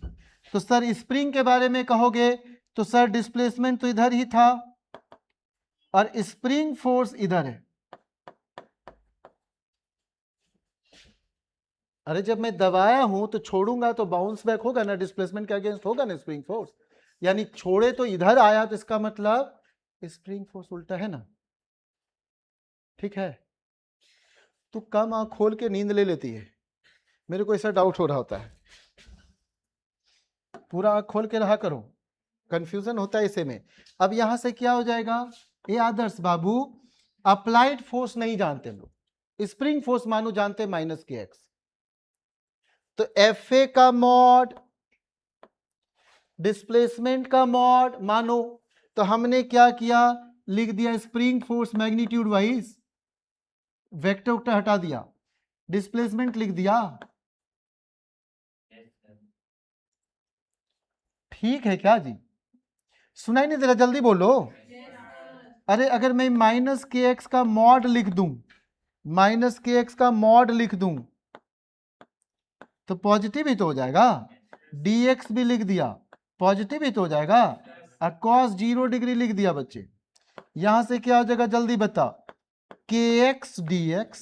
[SPEAKER 1] तो सर स्प्रिंग के बारे में कहोगे तो सर डिस्प्लेसमेंट तो इधर ही था और स्प्रिंग फोर्स इधर है। अरे जब मैं दबाया हूं तो छोड़ूंगा तो बाउंस बैक होगा ना, डिस्प्लेसमेंट के अगेंस्ट होगा ना स्प्रिंग फोर्स, यानी छोड़े तो इधर आया, तो इसका मतलब स्प्रिंग फोर्स उल्टा है ना। ठीक है, तू कम आंख खोल के नींद ले लेती है, मेरे को ऐसा डाउट हो रहा होता है, पूरा आंख खोल के रहा करो, कंफ्यूजन होता है इसे में। अब यहां से क्या हो जाएगा, ये आदर्श बाबू, अप्लाइड फोर्स नहीं जानते लोग, स्प्रिंग फोर्स मानो जानते हैं माइनस के एक्स, तो एफ ए का मॉड डिस्प्लेसमेंट का मॉड मानो, तो हमने क्या किया, लिख दिया spring force magnitude wise, vector vector हटा दिया, डिस्प्लेसमेंट लिख दिया। ठीक है क्या जी, सुनाई नहीं दे रहा, जल्दी बोलो। अरे अगर मैं माइनस के एक्स का मॉड लिख दूं, माइनस के एक्स का मॉड लिख दूं तो पॉजिटिव ही तो हो जाएगा, dx भी लिख दिया पॉजिटिव ही तो हो जाएगा, और cos 0 डिग्री लिख दिया बच्चे, यहां से क्या हो जाएगा जल्दी बता, kx dx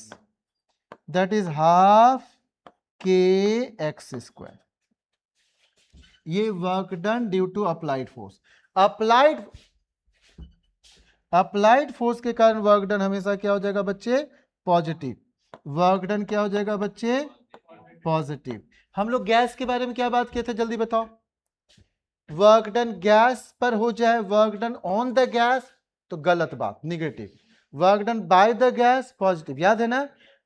[SPEAKER 1] that is half kx square, ये work done due to applied force. Applied force के कारण वर्क डन हमेशा क्या हो जाएगा बच्चे, पॉजिटिव, वर्क डन क्या हो जाएगा बच्चे, पॉजिटिव। हम लोग गैस के बारे में क्या बात किए थे जल्दी बताओ, वर्क डन गैस पर हो जाए work done on the gas तो गलत बात, negative, work done by the gas positive, याद है ना।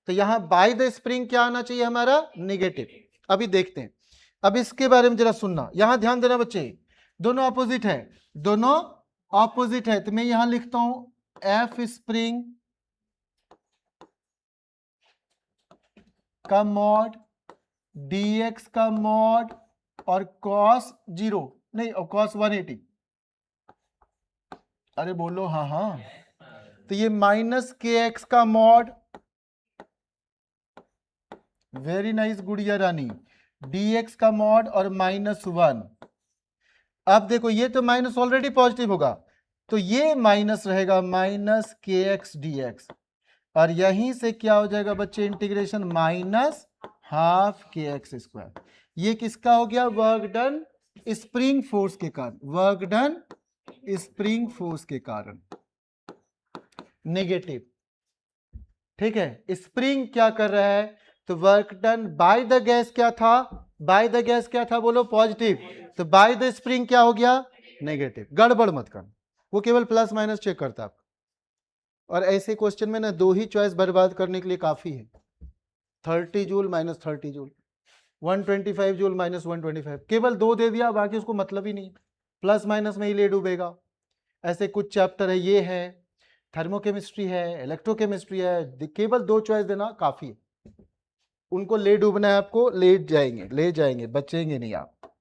[SPEAKER 1] तो यहां बाय द स्प्रिंग क्या आना चाहिए हमारा, निगेटिव। अभी देखते हैं, अब इसके बारे में जरा सुनना, यहां ध्यान देना बच्चे, दोनों ऑपोजिट है, दोनों ऑपोजिट है, तो मैं यहां लिखता हूं एफ स्प्रिंग का मॉड dx का मॉड और cos 0 नहीं और cos 180, अरे बोलो हाँ हाँ, तो ये माइनस के एक्स का मॉड, वेरी नाइस गुड़िया रानी, dx का मॉड और -1। अब देखो ये तो माइनस ऑलरेडी पॉजिटिव होगा, तो ये माइनस रहेगा माइनस के एक्स डी एक्स, और यहीं से क्या हो जाएगा बच्चे, इंटीग्रेशन माइनस हाफ के एक्स स्क्वायर। ये किसका हो गया, वर्क डन स्प्रिंग फोर्स के कारण, वर्क डन स्प्रिंग फोर्स के कारण नेगेटिव। ठीक है, स्प्रिंग क्या कर रहा है, तो work done by the gas क्या था, बाय द गैस क्या था बोलो, पॉजिटिव, तो बाय द स्प्रिंग क्या हो गया, नेगेटिव। गड़बड़ मत कर, वो केवल प्लस माइनस चेक करता है, और ऐसे क्वेश्चन में ना दो ही चॉइस बर्बाद करने के लिए काफी है, 30 joule minus 30 joule, 125 joule minus 125, केवल दो दे दिया, बाकी उसको मतलब ही नहीं, प्लस माइनस में ही ले डूबेगा। ऐसे कुछ चैप्टर है, ये है थर्मोकेमिस्ट्री है, इलेक्ट्रोकेमिस्ट्री है, केवल दो चॉइस देना काफी है, उनको ले डूबना है आपको, ले जाएंगे बचेंगे नहीं आप।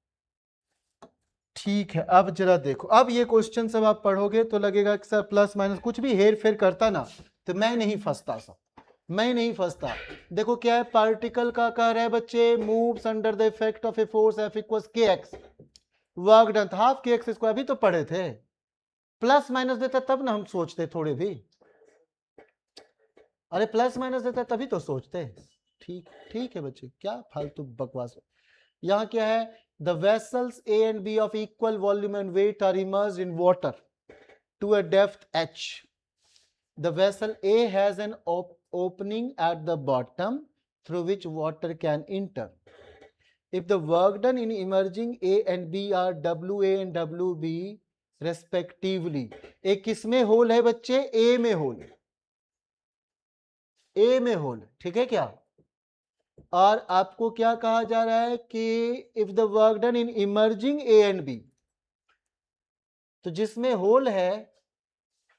[SPEAKER 1] ठीक है, अब जरा देखो, अब ये क्वेश्चन सब आप पढ़ोगे तो लगेगा कि सर प्लस माइनस कुछ भी हेर फेर करता ना तो मैं नहीं फंसता सर, मैं नहीं फंसता। देखो क्या है, पार्टिकल का कह रहा है बच्चे, moves under the effect of a force F equals के एक्स, वर्क डन हाफ के एक्स स्क्वायर, अभी तो पढ़े थे, प्लस माइनस देता तब ना हम सोचते थोड़े भी, अरे प्लस माइनस देता तभी तो सोचते। ठीक ठीक है बच्चे, क्या फालतू बकवास है। यहाँ क्या है, the vessels A and B of equal volume and weight are immersed in water to a depth h. The vessel A has an opening at the bottom through which water can enter. If the work done in emerging A and B are WA and WB respectively, एक किसमें whole है बच्चे, A में whole, A में whole, ठीक है क्या। और आपको क्या कहा जा रहा है कि if the work done in emerging A and B, तो जिसमें होल है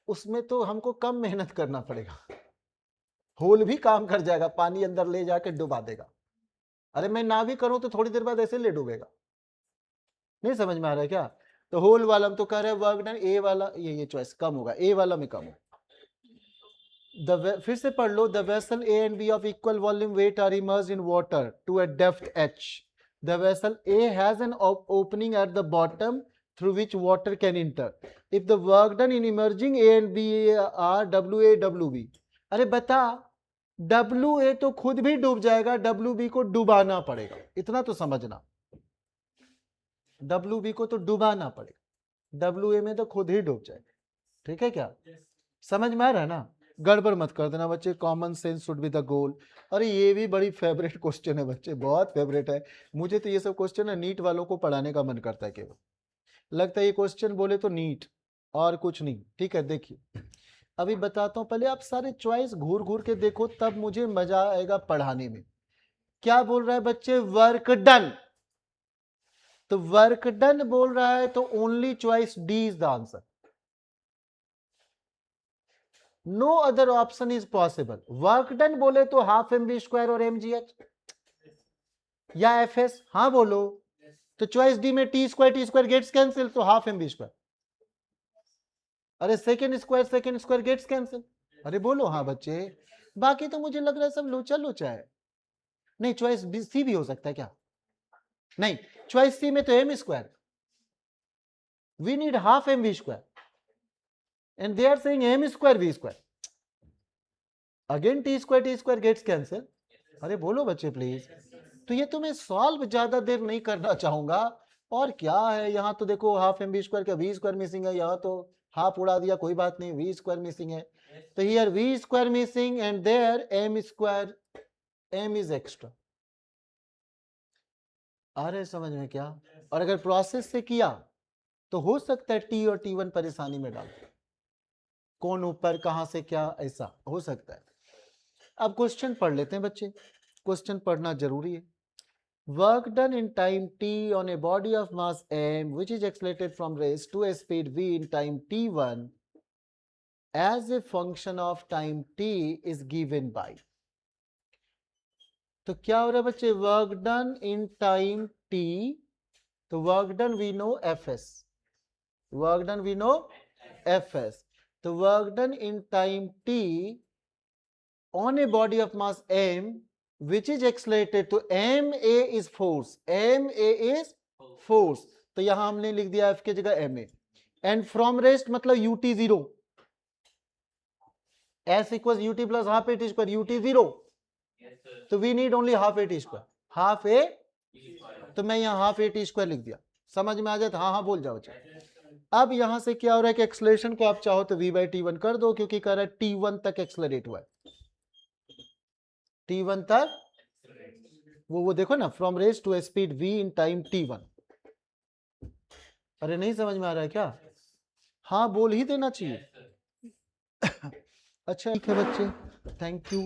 [SPEAKER 1] उसमें तो हमको कम मेहनत करना पड़ेगा, होल भी काम कर जाएगा, पानी अंदर ले जाके डुबा देगा। अरे मैं ना भी करूं तो थोड़ी देर बाद ऐसे ले डूबेगा, नहीं समझ में आ रहा है क्या। तो होल वाला हम तो कह रहे हैं वर्क डन, ए वाला ये चॉइस कम होगा, ए वाला में कम होगा। फिर से पढ़ लो, the vessel A and B of equal volume weight are immersed in water to a depth h. The vessel A has an opening at the bottom through which water can enter. If the work done in emerging A and B are WA WB. अरे बता, WA तो खुद भी डूब जाएगा, WB को डुबाना पड़ेगा, इतना तो समझना, WB को तो डुबाना पड़ेगा, WA में तो खुद ही डूब जाएगा, ठीक है क्या, समझ में आ रहा है ना। गड़बड़ मत कर देना बच्चे, common sense should be the goal. अरे ये भी बड़ी फेवरेट क्वेश्चन है बच्चे, बहुत फेवरेट है, मुझे तो ये सब क्वेश्चन है नीट वालों को पढ़ाने का मन करता है, केवल लगता है ये क्वेश्चन बोले तो नीट और कुछ नहीं। ठीक है, देखिए अभी बताता हूं, पहले आप सारे चॉइस घूर घूर के देखो, तब मुझे मजा आएगा पढ़ाने में। क्या बोल रहा है बच्चे? Work done. तो वर्क डन बोल रहा है तो only choice D is the answer, no other option is possible. Work done बोले तो हाफ एम बी स्क्वायर और एम जी एच या एफ एस, हाँ बोलो। तो चॉइस डी में टी स्क्वायर गेट्स कैंसिल, तो हाफ एम बी स्क्वायर। अरे सेकेंड स्क्वायर गेट्स कैंसिल। अरे बोलो हाँ बच्चे। बाकी तो मुझे लग रहा है सब लोचा लोचा है। नहीं, चॉइस सी भी हो सकता है क्या? नहीं, चॉइस सी में तो M square, we need half M V square and they are saying M square V square. Again T square gets cancel. अरे बोलो बच्चे प्लीज। तो ये तो मैं सॉल्व ज्यादा देर नहीं करना चाहूंगा। और क्या है, यहाँ तो देखो हाफ एम बी स्क्वायर का वी स्क्वायर मिसिंग है, यहाँ तो हाफ उड़ा दिया, कोई बात नहीं, वी स्क्वायर मिसिंग है। तो here we square missing and there M square, M is extra. आ रहे समझ में क्या? और अगर प्रोसेस से किया तो हो सकता है टी और टी वन परेशानी में डाल, कौन ऊपर कहां से क्या, ऐसा हो सकता है। अब क्वेश्चन पढ़ लेते हैं बच्चे, क्वेश्चन पढ़ना जरूरी है। Work done in time t on a body of mass m which is accelerated from rest to a speed v in time t1 as a function of time t is given by। तो क्या हो रहा है बच्चे? Work done in time t, तो work done we know fs, work done we know fs। तो work done in time t on a body of mass m which is accelerated, तो ma is force, ma is force, तो यहां हमने लिख दिया f की जगह ma, and from rest मतलब ut 0, s equal ut plus half A T square, ut 0, तो we need only half A T square, half A, तो मैं यहां हाफ ए टी स्क्वायर लिख दिया। समझ में आ जाता? हाँ हाँ बोल जाओ। अब यहां से क्या हो रहा है कि एक्सलेशन को आप चाहो तो v बाई टी वन कर दो, क्योंकि कह रहा है t1 तक एक्सलरेट हुआ है, t1 तक, वो देखो ना, from rest to speed v in time t1। अरे नहीं समझ में आ रहा है क्या? हाँ बोल ही देना चाहिए। अच्छा ठीक है बच्चे, थैंक यू।